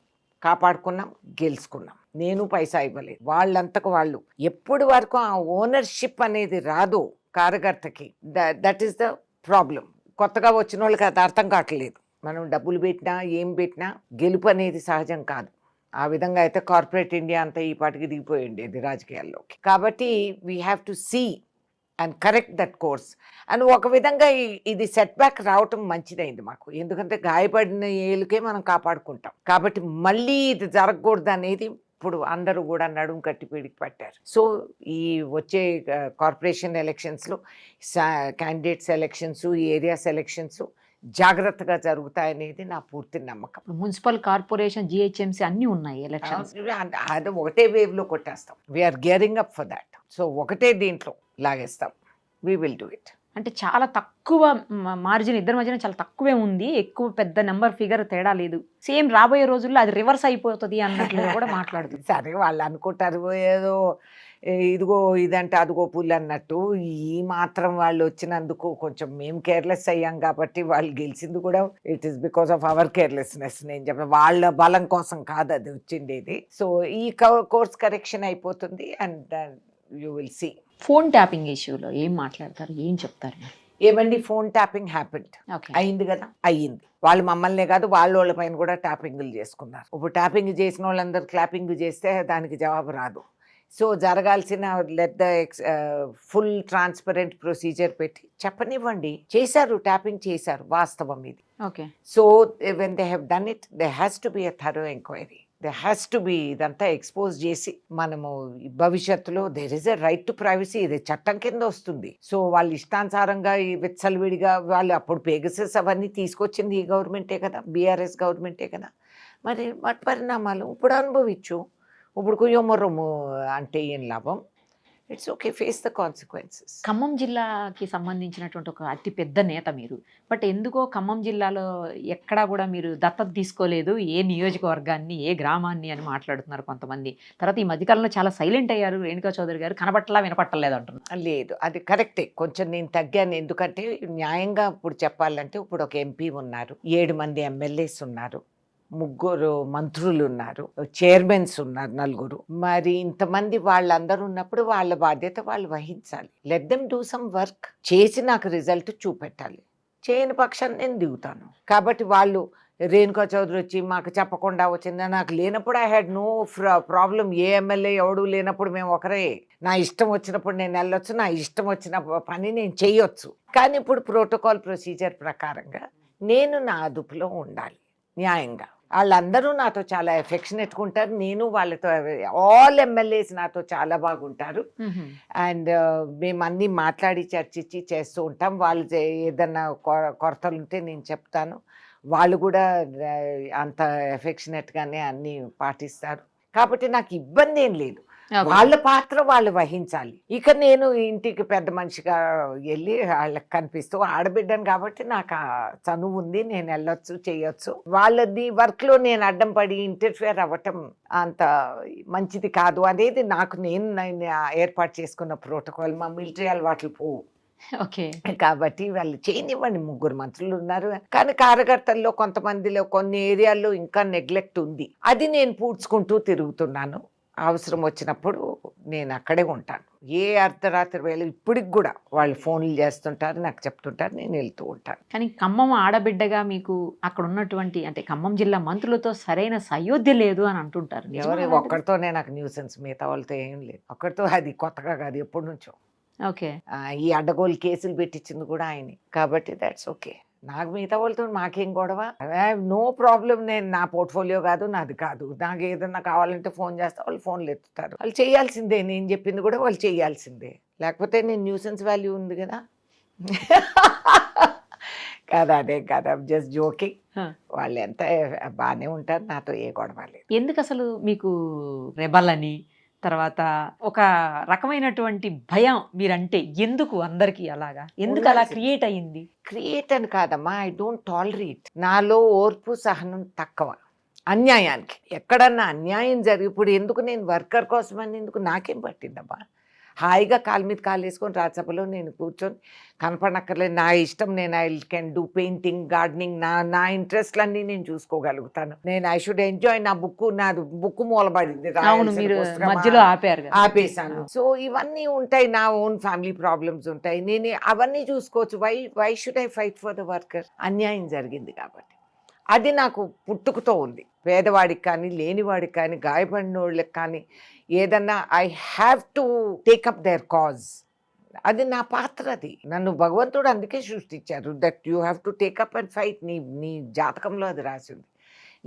కాపాడుకున్నాం, గెలుచుకున్నాం. నేను పైసా ఇవ్వలేదు, వాళ్ళంతకు వాళ్ళు. ఎప్పటి వరకు ఆ ఓనర్షిప్ అనేది రాదో కార్యకర్తకి, దట్ ఈస్ ద ప్రాబ్లం. కొత్తగా వచ్చిన వాళ్ళకి అది అర్థం కావట్లేదు. మనం డబ్బులు పెట్టినా ఏం పెట్టినా గెలుపు అనేది సహజం కాదు. ఆ విధంగా అయితే కార్పొరేట్ ఇండియా అంతా ఈ పాటికి దిగిపోయి ఉండేది రాజకీయాల్లోకి. కాబట్టి we have to see and correct that course. అండ్ ఒక విధంగా ఇది సెట్ బ్యాక్ రావటం మంచిదైంది మాకు, ఎందుకంటే గాయపడిన ఏళ్ళకే మనం కాపాడుకుంటాం. కాబట్టి మళ్ళీ ఇది జరగకూడదు అనేది ఇప్పుడు అందరూ కూడా నడుము కట్టి పీడికి పట్టారు. సో ఈ వచ్చే కార్పొరేషన్ ఎలక్షన్స్లో క్యాండిడేట్స్ ఎలక్షన్స్, ఏరియాస్ ఎలక్షన్స్ జాగ్రత్తగా జరుగుతాయనేది నా పూర్తి నమ్మకం.
మున్సిపల్ కార్పొరేషన్, జిహెచ్ఎంసీ అన్నీ ఉన్నాయి ఎలక్షన్స్.
అది ఒకటే వేవ్లో కొట్టేస్తాం. We're gearing up for that. So ఒకటే దీంట్లో లాగేస్తాం. We will do it.
అంటే చాలా తక్కువ మార్జిన్, ఇద్దరి మధ్యన చాలా తక్కువే ఉంది, ఎక్కువ పెద్ద నెంబర్ ఫిగర్ తేడా లేదు. సేమ్ రాబోయే రోజుల్లో అది రివర్స్ అయిపోతుంది అన్నట్లుగా కూడా మాట్లాడుతుంది.
సరే, వాళ్ళు అనుకుంటారు ఏదో ఇదిగో ఇదంటే అదిగో పుల్ అన్నట్టు. ఈ మాత్రం వాళ్ళు వచ్చినందుకు కొంచెం మేము కేర్లెస్ అయ్యాం కాబట్టి వాళ్ళు గెలిచింది కూడా it is because of our carelessness. నేను చెప్పిన వాళ్ళ బలం కోసం కాదు అది వచ్చిండేది. సో ఈ కోర్స్ కరెక్షన్ అయిపోతుంది and you will see.
Phone tapping ఇష్యూలో ఏం మాట్లాడతారు, ఏం చెప్తారు?
ఏమండి, ఫోన్ ట్యాపింగ్ హ్యాపెండ్, అయింది కదా, అయ్యింది. వాళ్ళు మమ్మల్నే కాదు వాళ్ళ పైన కూడా ట్యాపింగ్లు చేసుకున్నారు. ఇప్పుడు ట్యాపింగ్ చేసిన వాళ్ళందరూ క్లాపింగ్ చేస్తే దానికి జవాబు రాదు. సో జరగాల్సిన let the full transparent procedure పెట్టి చెప్పనివ్వండి. చేశారు, ట్యాపింగ్ చేశారు, వాస్తవం ఇది.
Okay.
So when they have done it, they has to be a thorough enquiry. They has to be, ఇదంతా ఎక్స్పోజ్ చేసి మనము భవిష్యత్తులో there is a right to privacy, ఇది చట్టం కింద వస్తుంది. సో వాళ్ళు ఇష్టానుసారంగా విచ్చలవిడిగా వాళ్ళు అప్పుడు పేగసస్ అవన్నీ తీసుకొచ్చింది ఈ గవర్నమెంటే కదా, బీఆర్ఎస్ గవర్నమెంటే కదా. మరి వాటి పరిణామాలు ఇప్పుడు అనుభవించు. ఇప్పుడు కుయ్యొమ్మరొమ్ము అంటే ఏం లాభం? It's okay, face the consequences.
Khammam జిల్లాకి సంబంధించినటువంటి ఒక అతి పెద్ద నేత మీరు. బట్ ఎందుకో ఖమ్మం జిల్లాలో ఎక్కడా కూడా మీరు దత్తత తీసుకోలేదు, ఏ నియోజకవర్గాన్ని, ఏ గ్రామాన్ని అని మాట్లాడుతున్నారు కొంతమంది. తర్వాత ఈ మధ్యకాలంలో చాలా సైలెంట్ అయ్యారు రేణుకా చౌదరి గారు, కనబట్టలా వినపట్టలేదు అంటున్నారు.
లేదు, అది కరెక్టే. కొంచెం నేను తగ్గాను. ఎందుకంటే న్యాయంగా ఇప్పుడు చెప్పాలంటే ఇప్పుడు ఒక ఎంపీ ఉన్నారు, 7 మంది ఎమ్మెల్యేస్ ఉన్నారు, 3 మంత్రులు ఉన్నారు, చైర్మన్స్ ఉన్నారు 4. మరి ఇంతమంది వాళ్ళందరూ ఉన్నప్పుడు వాళ్ళ బాధ్యత వాళ్ళు వహించాలి. Let them do some work. చేసి నాకు రిజల్ట్ చూపెట్టాలి. చేయని పక్షాన్ని నేను దిగుతాను. కాబట్టి వాళ్ళు రేణుకా చౌదరి వచ్చి మాకు చెప్పకుండా వచ్చిందా, నాకు లేనప్పుడు ఐ హ్యాడ్ నో ప్రాబ్లం. ఏ ఎమ్మెల్యే ఎవడు లేనప్పుడు మేము ఒకరే. నా ఇష్టం వచ్చినప్పుడు నేను వెళ్ళొచ్చు, నా ఇష్టం వచ్చిన పని నేను చేయొచ్చు. కానీ ఇప్పుడు ప్రోటోకాల్ ప్రొసీజర్ ప్రకారంగా నేను నా అదుపులో ఉండాలి, న్యాయంగా. వాళ్ళందరూ నాతో చాలా ఎఫెక్షనేట్గా ఉంటారు. నేను వాళ్ళతో, ఆల్ ఎమ్మెల్యేస్ నాతో చాలా బాగుంటారు. అండ్ మేము అన్నీ మాట్లాడి చర్చించి చేస్తూ ఉంటాం. వాళ్ళు ఏదన్నా కొరతలు ఉంటే నేను చెప్తాను. వాళ్ళు కూడా అంత ఎఫెక్షనేట్గానే అన్నీ పాటిస్తారు. కాబట్టి నాకు ఇబ్బంది ఏం లేదు. వాళ్ళ పాత్ర వాళ్ళు వహించాలి. ఇక నేను ఇంటికి పెద్ద మనిషిగా వెళ్ళి వాళ్ళకి కనిపిస్తూ ఆడబిడ్డను కాబట్టి నాకు ఆ చనువు ఉంది, నేను వెళ్ళొచ్చు, చేయొచ్చు. వాళ్ళది వర్క్ లో నేను అడ్డం పడి ఇంటర్ఫియర్ అవ్వటం అంత మంచిది కాదు అనేది నేను ఏర్పాటు చేసుకున్న ప్రోటోకాల్. మా మిలిటరీ అలవాట్లు పోవు.
ఓకే,
కాబట్టి వాళ్ళు చేయనివ్వండి. 3 మంత్రులు ఉన్నారు, కానీ కార్యకర్తల్లో కొంతమందిలో కొన్ని ఏరియాల్లో ఇంకా నెగ్లెక్ట్ ఉంది. అది నేను పూడ్చుకుంటూ తిరుగుతున్నాను. అవసరం వచ్చినప్పుడు నేను అక్కడే ఉంటాను. ఏ అర్ధరాత్రి వేళ ఇప్పటికి కూడా వాళ్ళు ఫోన్లు చేస్తుంటారు, నాకు చెప్తుంటారు, నేను వెళ్తూ ఉంటాను.
కానీ ఖమ్మం ఆడబిడ్డగా మీకు అక్కడ ఉన్నటువంటి అంటే ఖమ్మం జిల్లా మంత్రులతో సరైన సయోధ్య లేదు అని అంటుంటారు.
ఎవరు ఒక్కడితోనే నాకు న్యూసెన్స్, మిగతా వాళ్ళతో ఏం లేదు. ఒక్కడితో, అది కొత్తగా కాదు, ఎప్పటి నుంచో.
ఓకే,
ఈ అడ్డగోలు కేసులు పెట్టించింది కూడా ఆయనే. కాబట్టి దాట్స్ ఓకే. నాకు మిగతా వాళ్ళతో మాకేం గొడవ, నో ప్రాబ్లం. నేను, నా పోర్ట్ఫోలియో కాదు, నాది కాదు. నాకు ఏదన్నా కావాలంటే ఫోన్ చేస్తా, వాళ్ళు ఫోన్లు ఎత్తుతారు. వాళ్ళు చేయాల్సిందే, నేను చెప్పింది కూడా వాళ్ళు చేయాల్సిందే. లేకపోతే నేను న్యూసెన్స్ వాల్యూ ఉంది కదా. కదా, అదే కదా, జస్ట్ జోకింగ్. వాళ్ళు ఎంత బాగానే ఉంటారు, నాతో ఏ గొడవ లేదు.
ఎందుకు అసలు మీకు రెబల్ అని, తర్వాత ఒక రకమైనటువంటి భయం మీరంటే ఎందుకు అందరికి అలాగా, ఎందుకు అలా క్రియేట్ అయ్యింది?
క్రియేట్ అని కాదమ్మా, ఐ డోంట్ టాలరేట్. నాలో ఓర్పు సహనం తక్కువ అన్యాయానికి. ఎక్కడన్నా అన్యాయం జరిగి, ఇప్పుడు ఎందుకు నేను వర్కర్ కోసం అని ఎందుకు, నాకేం పట్టిందమ్మా. హాయిగా కాలు మీద కాలు వేసుకొని రాజ్యసభలో నేను కూర్చొని కనపడనక్కర్లేదు. నా ఇష్టం, నేను I can do painting, gardening, నా ఇంట్రెస్ట్లన్నీ నేను చూసుకోగలుగుతాను. నేను ఐ షుడ్ ఎంజాయ్. నా బుక్ మూలబడింది,
మధ్యలో
ఆపేశాను. సో ఇవన్నీ ఉంటాయి, నా ఓన్ ఫ్యామిలీ ప్రాబ్లమ్స్ ఉంటాయి, నేను అవన్నీ చూసుకోవచ్చు. Why should I fight for the worker? అన్యాయం జరిగింది కాబట్టి అది నాకు పుట్టుకతో ఉంది. పేదవాడికి కానీ, లేనివాడికి కానీ, గాయపడిన వాళ్ళకి కానీ ఏదన్నా I have to take up their cause. అది నా పాత్ర. అది నన్ను భగవంతుడు అందుకే సృష్టించారు, that you have to take up and fight. నీ జాతకంలో అది రాసింది,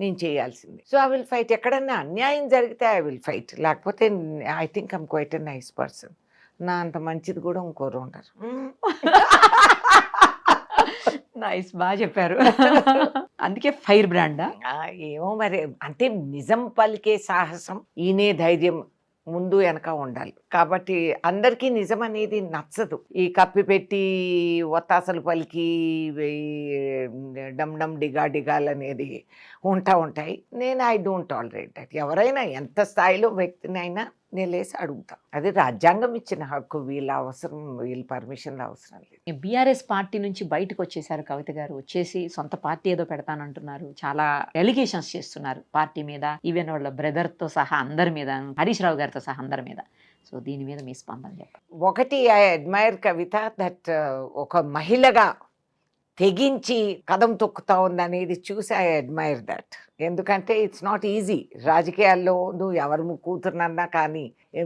నేను చేయాల్సింది. So I will fight. ఎక్కడన్నా అన్యాయం జరిగితే ఐ విల్ ఫైట్. లేకపోతే I think I'm quite a nice person. నా అంత మంచిది కూడా ఇంకోరు ఉండరు.
నైస్, బాగా చెప్పారు. అందుకే ఫైర్ బ్రాండా
ఏమో మరి, అంటే నిజం పలికే సాహసం, ఈయనే ధైర్యం ముందు వెనక ఉండాలి. కాబట్టి అందరికీ నిజం అనేది నచ్చదు. ఈ కప్పి పెట్టి ఒత్తాసలు పలికి డమ్ డమ్ డిగా డిగాలు అనేది ఉంటాయి. నేను ఐ డోంట్ టాలరేట్ దట్. ఎవరైనా ఎంత స్థాయిలో వ్యక్తినైనా నేను లేసి అడుగుతా. అది రాజ్యాంగం ఇచ్చిన హక్కు. వీళ్ళ పర్మిషన్లు అవసరం లేదు.
బీఆర్ఎస్ పార్టీ నుంచి బయటకు వచ్చేసారు కవిత గారు. వచ్చేసి సొంత పార్టీ ఏదో పెడతానంటున్నారు. చాలా ఎలిగేషన్స్ చేస్తున్నారు పార్టీ మీద, ఈవెన్ వాళ్ళ బ్రదర్ తో సహా అందరి మీద, హరీష్ రావు గారితో సహా అందరి మీద. సో దీని మీద మీ స్పందన చెప్పండి.
ఒకటి, ఐ అడ్మైర్ కవిత దట్ ఒక మహిళగా తెగించి కదం తొక్కుతా ఉంది అనేది చూసి ఐ అడ్మైర్ దట్. ఎందుకంటే ఇట్స్ నాట్ ఈజీ. రాజకీయాల్లో నువ్వు ఎవరు కూతురునన్నా కానీ,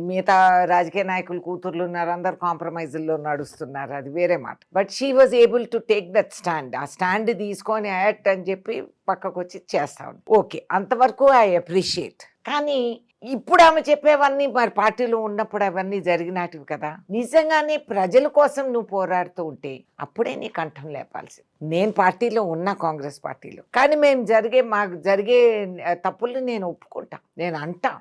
మిగతా రాజకీయ నాయకులు కూతుర్లు ఉన్నారు, అందరు కాంప్రమైజుల్లో నడుస్తున్నారు, అది వేరే మాట. But she was able to take that stand. ఆ స్టాండ్ తీసుకొని యాక్ట్ అని చెప్పి పక్కకు వచ్చి చేస్తా ఉంది. ఓకే, అంతవరకు ఐ అప్రిషియేట్. కానీ ఇప్పుడు ఆమె చెప్పేవన్నీ మరి పార్టీలో ఉన్నప్పుడు అవన్నీ జరిగినటివి కదా. నిజంగానే ప్రజల కోసం నువ్వు పోరాడుతూ ఉంటే అప్పుడే నీ కంఠం లేపాల్సింది. నేను పార్టీలో ఉన్నా, కాంగ్రెస్ పార్టీలో, కానీ మాకు జరిగే తప్పుల్ని నేను ఒప్పుకుంటా, నేను అంటా,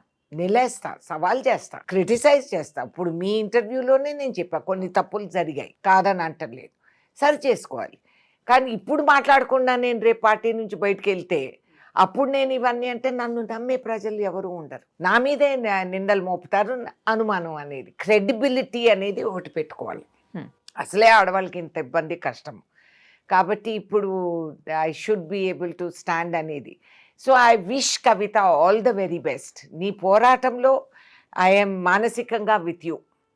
నిలేస్తా, సవాల్ చేస్తా, క్రిటిసైజ్ చేస్తా. ఇప్పుడు మీ ఇంటర్వ్యూలోనే నేను చెప్పా కొన్ని తప్పులు జరిగాయి, కాదని అంటలేదు, సరి చేసుకోవాలి. కానీ ఇప్పుడు మాట్లాడకుండా నేను రేపు పార్టీ నుంచి బయటకు వెళ్తే అప్పుడు నేను ఇవన్నీ అంటే నన్ను నమ్మే ప్రజలు ఎవరు ఉండరు, నా మీదే నిందలు మోపుతారు. అనుమానం అనేది, క్రెడిబిలిటీ అనేది ఒకటి పెట్టుకోవాలి. అసలే ఆడవాళ్ళకి ఇంత ఇబ్బంది కష్టం కాబట్టి ఇప్పుడు I should be able to stand అనేది. So I wish Kavitha all the very best. నీ పోరాటంలో ఐఎమ్ మానసికంగా with you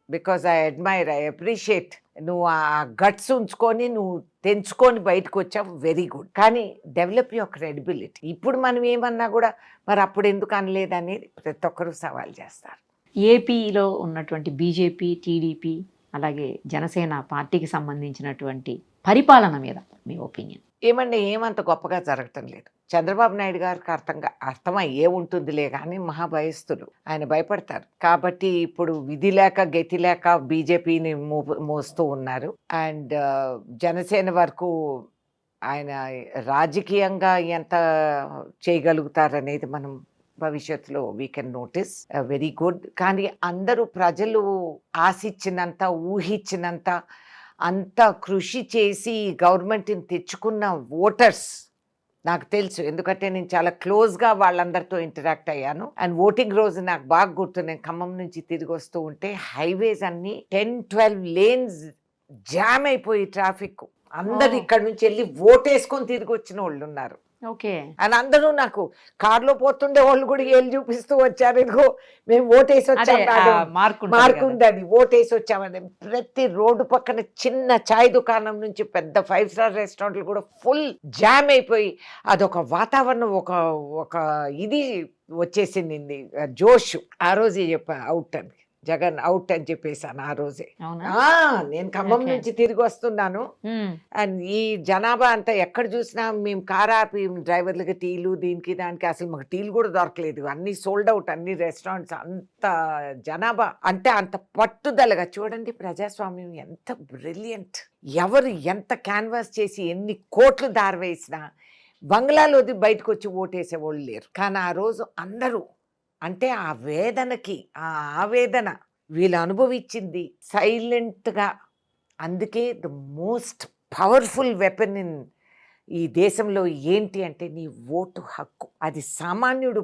because I admire, I appreciate. నువ్వు ఆ గట్స్ ఉంచుకొని నువ్వు తెంచుకొని బయటకు వచ్చావు, వెరీ గుడ్. కానీ డెవలప్ యువర్ క్రెడిబిలిటీ. ఇప్పుడు మనం ఏమన్నా కూడా మరి అప్పుడు ఎందుకు అనలేదనేది ప్రతి ఒక్కరూ సవాల్ చేస్తారు.
ఏపీలో ఉన్నటువంటి బీజేపీ, టీడీపీ అలాగే జనసేన పార్టీకి సంబంధించినటువంటి పరిపాలన మీద మీ ఒపీనియన్?
ఏమంటే ఏమంత గొప్పగా జరగటం లేదు. చంద్రబాబు నాయుడు గారికి అర్థమయ్యే ఉంటుందిలే కానీ మహాభయస్తులు, ఆయన భయపడతారు. కాబట్టి ఇప్పుడు విధి లేక గతి లేక బీజేపీని మోస్తూ ఉన్నారు. అండ్ జనసేన వరకు ఆయన రాజకీయంగా ఎంత చేయగలుగుతారనేది మనం భవిష్యత్తులో we can notice. Very good. కానీ అందరూ ప్రజలు ఆశించినంత, ఊహించినంత, అంత కృషి చేసి గవర్నమెంట్ని తెచ్చుకున్న ఓటర్స్ నాకు తెలుసు, ఎందుకంటే నేను చాలా క్లోజ్గా వాళ్ళందరితో ఇంటరాక్ట్ అయ్యాను. అండ్ ఓటింగ్ రోజు నాకు బాగా గుర్తు, నేను ఖమ్మం నుంచి తిరిగి వస్తూ ఉంటే హైవేస్ అన్ని 10-12 లేన్స్ జామ్ అయిపోయి ట్రాఫిక్, అందరు ఇక్కడ నుంచి వెళ్ళి ఓటేసుకొని తిరిగి వచ్చిన వాళ్ళు ఉన్నారు.
ఓకే.
అని అందరూ నాకు కార్లో పోతుండే వాళ్ళు కూడా ఏళ్ళు చూపిస్తూ వచ్చారు, ఇదిగో మేము ఓటేసి వచ్చాము, మార్కు ఉందని ఓటేసి వచ్చామని. ప్రతి రోడ్డు పక్కన చిన్న చాయ్ దుకాణం నుంచి పెద్ద 5-star రెస్టారెంట్లు కూడా ఫుల్ జామ్ అయిపోయి అదొక వాతావరణం, ఒక ఇది వచ్చేసింది, జోష్. ఆ రోజే చెప్పా అవుట్ అని, జగన్ అవుట్ అని చెప్పేసాను ఆ రోజే. నేను ఖమ్మం నుంచి తిరిగి వస్తున్నాను అండ్ ఈ జనాభా అంతా ఎక్కడ చూసినా మేము కార్ ఆపి డ్రైవర్లకి టీలు దీనికి దానికి, అసలు మాకు టీలు కూడా దొరకలేదు, అన్ని సోల్డ్ అవుట్, అన్ని రెస్టారెంట్స్, అంత జనాభా. అంటే అంత పట్టుదలగా చూడండి, ప్రజాస్వామ్యం ఎంత బ్రిలియంట్. ఎవరు ఎంత క్యాన్వాస్ చేసి ఎన్ని కోట్లు దారివేసినా బంగ్లాలో బయటకు వచ్చి ఓటేసే వాళ్ళు లేరు. కానీ ఆ రోజు అందరూ, అంటే ఆ వేదనకి, ఆ ఆవేదన వీళ్ళు అనుభవించింది సైలెంట్గా. అందుకే the most powerful weapon in ఈ దేశంలో ఏంటి అంటే నీ ఓటు హక్కు. అది సామాన్యుడు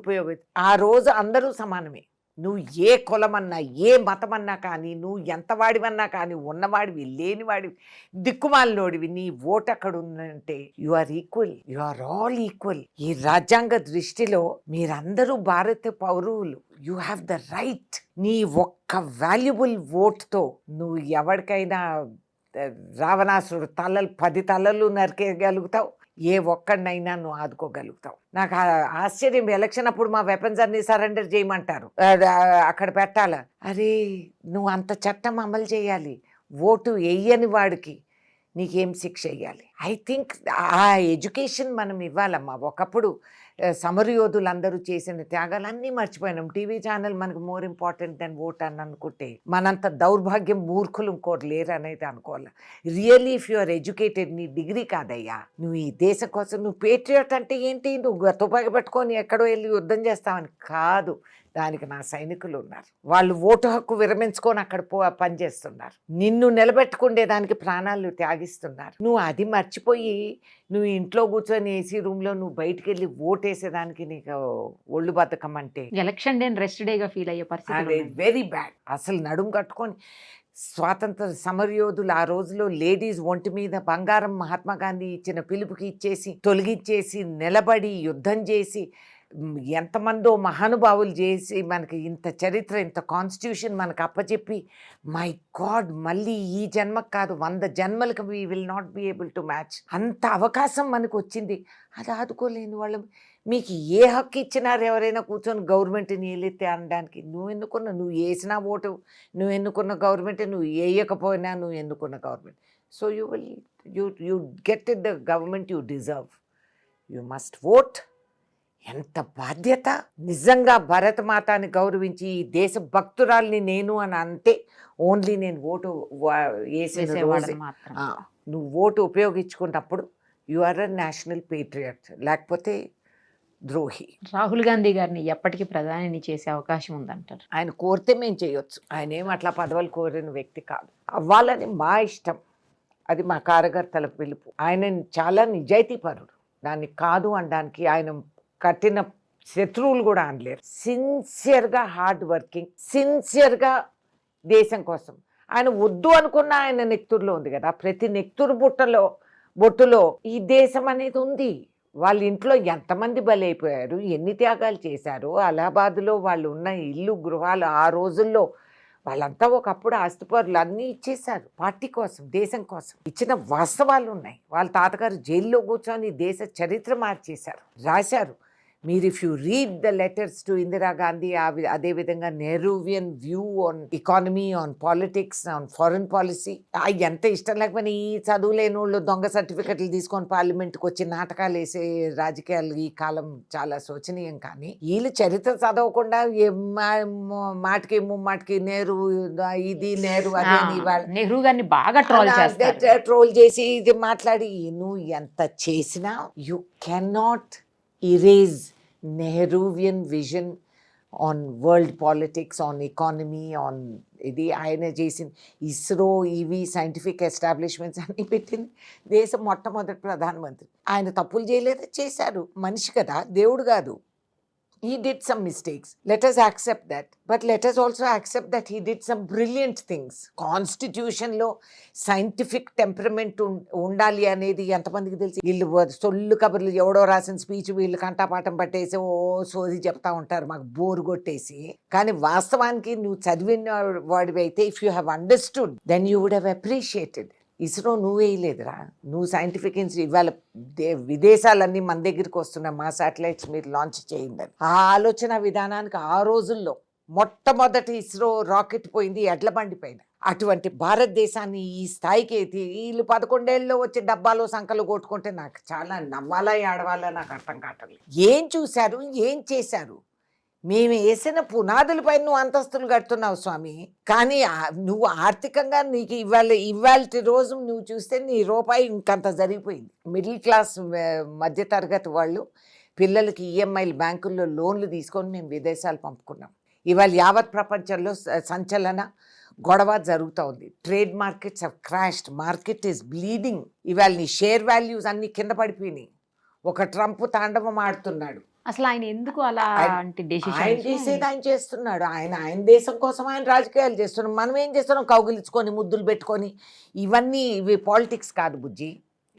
ఆ రోజు అందరూ సమానమే. నువ్వు ఏ కులమన్నా, ఏ మతమన్నా కానీ, నువ్వు ఎంత వాడివన్నా కానీ, ఉన్నవాడివి లేనివాడివి దిక్కుమాలినోడివి, నీ ఓటు అక్కడ ఉందంటే you are equal, you are all equal. ఈ రాజ్యాంగ దృష్టిలో మీరందరూ భారత పౌరులు, యూ హ్యావ్ ద రైట్. నీ ఒక్క వాల్యుబుల్ ఓట్తో నువ్వు ఎవరికైనా రావణాసుడు 10 తలలు నరికేయగలుగుతావు, ఏ ఒక్కడినైనా నువ్వు ఆదుకోగలుగుతావు. నాకు ఆశ్చర్యం, ఎలక్షన్ అప్పుడు మా వెపన్స్ అన్ని సరెండర్ చేయమంటారు, అక్కడ పెట్టాలా. అరే నువ్వు అంత చట్టం అమలు చేయాలి, ఓటు వేయని వాడికి నీకేం శిక్ష వేయాలి. ఐ థింక్ ఆ ఎడ్యుకేషన్ మనం ఇవ్వాలమ్మా. ఒకప్పుడు సమరయోధులందరూ చేసిన త్యాగాలన్నీ మర్చిపోయినాం. టీవీ ఛానల్ మనకు మోర్ ఇంపార్టెంట్ దెన్ ఓట్ అని అనుకుంటే మనంత దౌర్భాగ్యం మూర్ఖులు ఇంకోటి లేరు అనేది అనుకోవాలి. Really if you are educated, నీ డిగ్రీ కాదయ్యా, నువ్వు ఈ దేశం కోసం, నువ్వు పేట్రియట్ అంటే ఏంటి, నువ్వు తుపాకి పట్టుకొని ఎక్కడో వెళ్ళి యుద్ధం చేస్తావని కాదు. దానికి నా సైనికులు ఉన్నారు, వాళ్ళు ఓటు హక్కు విరమించుకొని అక్కడ పనిచేస్తున్నారు, నిన్ను నిలబెట్టుకుండే దానికి ప్రాణాలు త్యాగిస్తున్నారు. నువ్వు అది మర్చిపోయి నువ్వు ఇంట్లో కూర్చొని ఏసీ రూమ్లో నువ్వు బయటికి వెళ్ళి ఓటేసేదానికి నీకు ఒళ్ళు బతకం అంటే
ఎలక్షన్ డే రెస్ట్ డేగా ఫీల్ అయ్యే పరిస్థితి
వెరీ బ్యాడ్. అసలు నడుము కట్టుకొని స్వాతంత్ర సమరయోధులు ఆ రోజులో లేడీస్ ఒంటి మీద బంగారం మహాత్మా గాంధీ ఇచ్చిన పిలుపుకి ఇచ్చేసి తొలగించేసి నిలబడి యుద్ధం చేసి ఎంతమందో మహానుభావులు చేసి మనకి ఇంత చరిత్ర, ఇంత కాన్స్టిట్యూషన్ మనకు అప్పచెప్పి, మై గాడ్, మళ్ళీ ఈ జన్మకు కాదు 100 జన్మలకు we will not be able to match. అంత అవకాశం మనకు వచ్చింది, అది ఆదుకోలేని వాళ్ళు మీకు ఏ హక్కు ఇచ్చినారు? ఎవరైనా కూర్చొని గవర్నమెంట్ని ఏలెత్తే అనడానికి. నువ్వు వేసిన ఓటు, నువ్వు ఎన్నుకున్న గవర్నమెంట్, నువ్వు వేయకపోయినా నువ్వు ఎన్నుకున్న government. So you get it the government you deserve. You must vote. ఎంత బాధ్యత నిజంగా. భరతమాతాని గౌరవించి ఈ దేశ భక్తురాల్ని నేను అని అంటే ఓన్లీ నేను ఓటు వేసిన రోజే. నువ్వు ఓటు ఉపయోగించుకున్నప్పుడు you are a national patriot, లేకపోతే ద్రోహి.
రాహుల్ గాంధీ గారిని ఎప్పటికీ ప్రధానిని చేసే అవకాశం ఉందంటారు.
ఆయన కోరితే మేము చేయొచ్చు. ఆయన ఏం అట్లా పదవులు కోరిన వ్యక్తి కాదు. అవ్వాలని మా ఇష్టం, అది మా కార్యకర్తల పిలుపు. ఆయన చాలా నిజాయితీపరుడు, దాన్ని కాదు అనడానికి ఆయన కట్టిన శత్రువులు కూడా అనలేరు. సిన్సియర్గా హార్డ్ వర్కింగ్, సిన్సియర్గా దేశం కోసం. ఆయన వద్దు అనుకున్న ఆయన నెక్తురులో ఉంది కదా, ప్రతి నెక్తురు బొట్టులో ఈ దేశం అనేది ఉంది. వాళ్ళ ఇంట్లో ఎంతమంది బలైపోయారు, ఎన్ని త్యాగాలు చేశారు. అలహాబాద్లో వాళ్ళు ఉన్న ఇల్లు గృహాలు ఆ రోజుల్లో వాళ్ళంతా ఒకప్పుడు ఆస్తిపరులు అన్నీ ఇచ్చేశారు పార్టీ కోసం, దేశం కోసం. ఇచ్చిన వాస్తవాలు ఉన్నాయి. వాళ్ళ తాతగారు జైల్లో కూర్చొని దేశ చరిత్ర మార్చేశారు, రాశారు. మీరు if you read the letters to Indira Gandhi, అదేవిధంగా Nehruvian view on economy, on politics, on foreign policy, ఎంత ఇష్టం లేకపోయినా ఈ చదువులేని వాళ్ళు దొంగ సర్టిఫికెట్లు తీసుకొని పార్లమెంట్కి వచ్చి నాటకాలు వేసే రాజకీయాలు ఈ కాలం చాలా శోచనీయం. కానీ వీళ్ళు చరిత్ర చదవకుండా మాటికి ముమ్మాటికి నెహ్రూ ఇది నెహ్రూ అదే
నెహ్రూ గారిని బాగా
ట్రోల్ చేసి ఇది మాట్లాడి, నువ్వు ఎంత చేసినా you cannot erase Nehruvian vision on world politics, on economy, on ఇది ఆయన చేసిన ఇస్రో, ఈవీ, సైంటిఫిక్ ఎస్టాబ్లిష్మెంట్స్ అన్ని పెట్టింది దేశం మొట్టమొదటి ప్రధానమంత్రి. ఆయన తప్పులు చేయలేదు, చేశారు. మనిషి కదా, దేవుడు కాదు. He did some mistakes. Let us accept that. But let us also accept that he did some brilliant things. Constitution లో సైంటిఫిక్ టెంపరమెంట్ ఉండాలి అనేది ఎంతమందికి తెలిసి? వీళ్ళు సొల్లు కబుర్లు ఎవడో రాసిన స్పీచ్ వీళ్ళు కంటాపాఠం పట్టేసి ఓ సోది చెప్తా ఉంటారు, మాకు బోరు కొట్టేసి. కానీ వాస్తవానికి నువ్వు చదివిన వాడివి అయితే, if you have understood, then you would have appreciated. ISRO నువ్వే వేయలేదురా, నువ్వు సైంటిఫిక్ ఇన్స్టిట్యూట్. ఇవాళ విదేశాలన్నీ మన దగ్గరికి వస్తున్నాయి, మా శాటిలైట్స్ మీరు లాంచ్ చేయండి. ఆ ఆలోచన విధానానికి ఆ రోజుల్లో మొట్టమొదటి ఇస్రో రాకెట్ పోయింది ఎడ్ల బండి పైన. అటువంటి భారతదేశాన్ని ఈ స్థాయికి వీళ్ళు 11 ఏళ్ళలో వచ్చి డబ్బాలో సంకలు కొట్టుకుంటే నాకు చాలా నవ్వాలా ఏడవాలా నాకు అర్థం కావట్లేదు. ఏం చూశారు, ఏం చేశారు? మేము వేసిన పునాదులపై నువ్వు అంతస్తులు కడుతున్నావు స్వామి. కానీ నువ్వు ఆర్థికంగా నీకు ఇవాళ రోజు నువ్వు చూస్తే నీ రూపాయి ఇంకంత జరిగిపోయింది. మిడిల్ క్లాస్ మధ్యతరగతి వాళ్ళు పిల్లలకి ఈఎంఐలు బ్యాంకుల్లో లోన్లు తీసుకొని మేము విదేశాలు పంపుకున్నాం. ఇవాళ యావత్ ప్రపంచంలో సంచలన గొడవ జరుగుతూ ఉంది. Trade markets have crashed, market is bleeding. ఇవాళ నీ షేర్ వాల్యూస్ అన్నీ కింద పడిపోయినాయి. ఒక ట్రంప్ తాండవం ఆడుతున్నాడు.
అసలు ఆయన ఎందుకు అలా
ఆయన చేసేది ఆయన చేస్తున్నాడు. ఆయన దేశం కోసం ఆయన రాజకీయాలు చేస్తున్నాడు. మనం ఏం చేస్తున్నాం? కౌగిలించుకొని ముద్దులు పెట్టుకొని, ఇవి పాలిటిక్స్ కాదు బుజ్జి.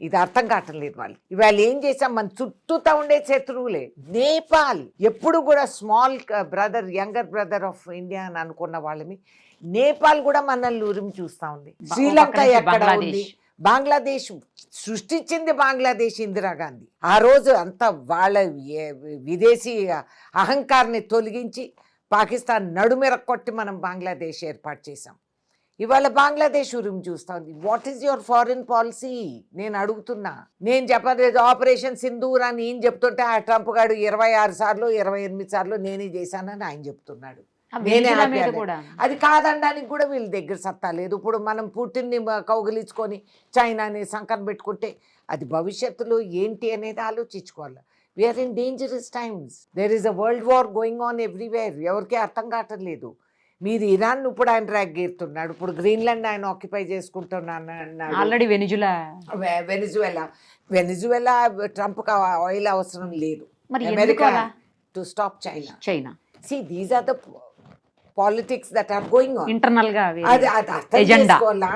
ఇది అర్థం కావటం లేదు వాళ్ళు. ఇవాళ ఏం చేసాం? మన చుట్టూతా ఉండే శత్రువులే. నేపాల్ ఎప్పుడు కూడా small brother, younger brother of India అని అనుకున్న వాళ్ళని నేపాల్ కూడా మనల్ని ఉరిమి చూస్తూ ఉంది. శ్రీలంక ఎక్కడ ఉంది? బంగ్లాదేశ్ సృష్టించింది బంగ్లాదేశ్ ఇందిరాగాంధీ. ఆ రోజు అంతా వాళ్ళ విదేశీ అహంకారాన్ని తొలగించి పాకిస్తాన్ నడుమెర కొట్టి మనం బంగ్లాదేశ్ ఏర్పాటు చేసాం. ఇవాళ బంగ్లాదేశ్ ఉరిమి చూస్తా ఉంది. What is your foreign policy? నేను అడుగుతున్నా. నేను చెప్పలేదు ఆపరేషన్ సింధూర్ అని ఈయన చెప్తుంటే, ఆ ట్రంప్ గారు 26 సార్లు 28 సార్లు నేనే చేశానని ఆయన చెప్తున్నాడు. అది కాదనడానికి కూడా వీళ్ళ దగ్గర సత్తా లేదు. ఇప్పుడు మనం పుట్టిన్ని కౌగిలించుకొని చైనాని సంకం పెట్టుకుంటే అది భవిష్యత్తులో ఏంటి అనేది ఆలోచించుకోవాలి. We are in dangerous times. There is a world war going on everywhere. ఎవరికీ అర్థం కావటం లేదు. మీరు ఇరాన్ ఇప్పుడు ఆయన ట్రాక్ గీరుతున్నాడు, ఇప్పుడు గ్రీన్లాండ్ ఆయన ఆక్యుపై చేసుకుంటున్నాడు.
ఆల్రెడీ
వెనిజువెలా ట్రంప్కి ఆయిల్ అవసరం లేదు. America to stop China. See, these are the politics that are going on.
Internal గా
అది అర్థం చేసుకోవాలా.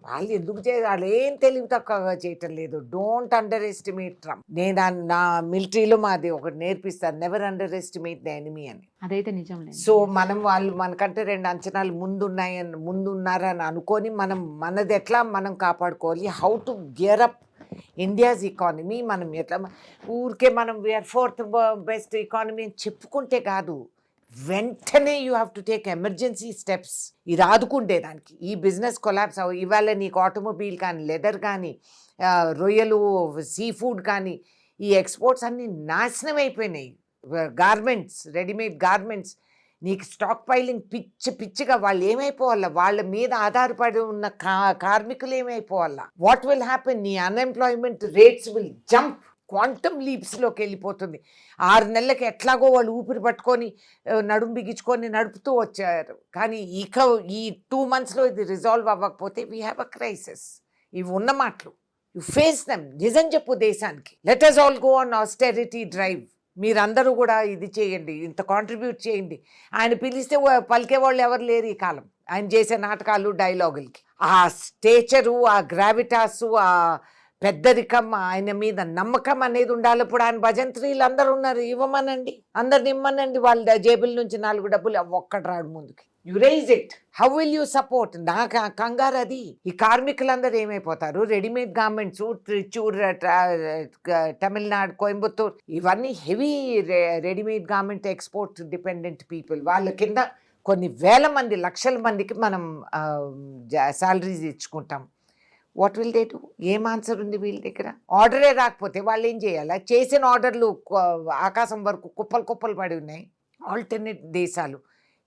వాళ్ళు ఎందుకు వాళ్ళు ఏం తెలివి తక్కువగా చేయటం లేదు. Don't under estimate Trump. నేను నా మిలిటరీలో మాది ఒకటి నేర్పిస్తాను, never under estimate the enemy అని.
అదైతే నిజం.
సో వాళ్ళు మనకంటే 2 అంచనాలు ముందున్నారని అనుకొని మనది ఎట్లా మనం కాపాడుకోవాలి, how to gear up India's economy. మనం ఎట్లా ఊరికే మనం వీఆర్ 4th బెస్ట్ ఎకానమీ అని చెప్పుకుంటే కాదు, వెంటనే you have to take emergency steps. ఇది ఆదుకుంటేదానికి. ఈ బిజినెస్ కొలాప్స్ ఇవాళ నీకు ఆటోమొబైల్ కానీ, లెదర్ కానీ, రొయ్యలు, సీ ఫుడ్ కానీ, ఈ ఎక్స్పోర్ట్స్ అన్నీ నాశనం అయిపోయినాయి. గార్మెంట్స్, రెడీమేడ్ గార్మెంట్స్, నీకు స్టాక్ పైలింగ్ పిచ్చిగా వాళ్ళు ఏమైపోవాలా? వాళ్ళ మీద ఆధారపడి ఉన్న కార్మికులు ఏమైపోవాలా? What will happen? నీ unemployment rates will jump. Quantum లీప్స్లోకి వెళ్ళిపోతుంది. 6 నెలలకి ఎట్లాగో వాళ్ళు ఊపిరి పట్టుకొని నడుము బిగించుకొని నడుపుతూ వచ్చారు. కానీ ఈ 2 monthsలో ఇది రిజాల్వ్ అవ్వకపోతే వీ హ్యావ్ అ క్రైసిస్. ఇవి ఉన్న మాటలు, యు ఫేస్ దెమ్. నిజం చెప్పు దేశానికి. Let us all go on austerity drive. మీరందరూ కూడా ఇది చేయండి, ఇంత కాంట్రిబ్యూట్ చేయండి. ఆయన పిలిస్తే పలికే వాళ్ళు ఎవరు లేరు ఈ కాలం. ఆయన చేసే నాటకాలు డైలాగులకి ఆ స్టేచరు, ఆ గ్రావిటాసు, ఆ పెద్దరికం, ఆయన మీద నమ్మకం అనేది ఉండాలి. ఇప్పుడు ఆయన భజంత్రీలు అందరూ ఉన్నారు, ఇవ్వమనండి, అందరిని ఇమ్మనండి. వాళ్ళ జేబుల నుంచి 4 డబ్బులు ఒక్కటి రాడు ముందుకి. You raise it, how will you support? నాకు కంగారు అది. ఈ కార్మికులందరూ ఏమైపోతారు? రెడీమేడ్ గార్మెంట్స్, త్రిచూర్, తమిళనాడు, కోయంబత్తూర్, ఇవన్నీ heavy readymade garment export dependent people. వాళ్ళ కింద కొన్ని వేల మంది, లక్షల మందికి మనం శాలరీస్ ఇచ్చుకుంటాం. What will they do? ఏం ఆన్సర్ ఉంది వీళ్ళ దగ్గర? ఆర్డరే రాకపోతే వాళ్ళు ఏం చేయాలి? చేసిన ఆర్డర్లు ఆకాశం వరకు కుప్పలు పడి ఉన్నాయి. ఆల్టర్నేట్ దేశాలు,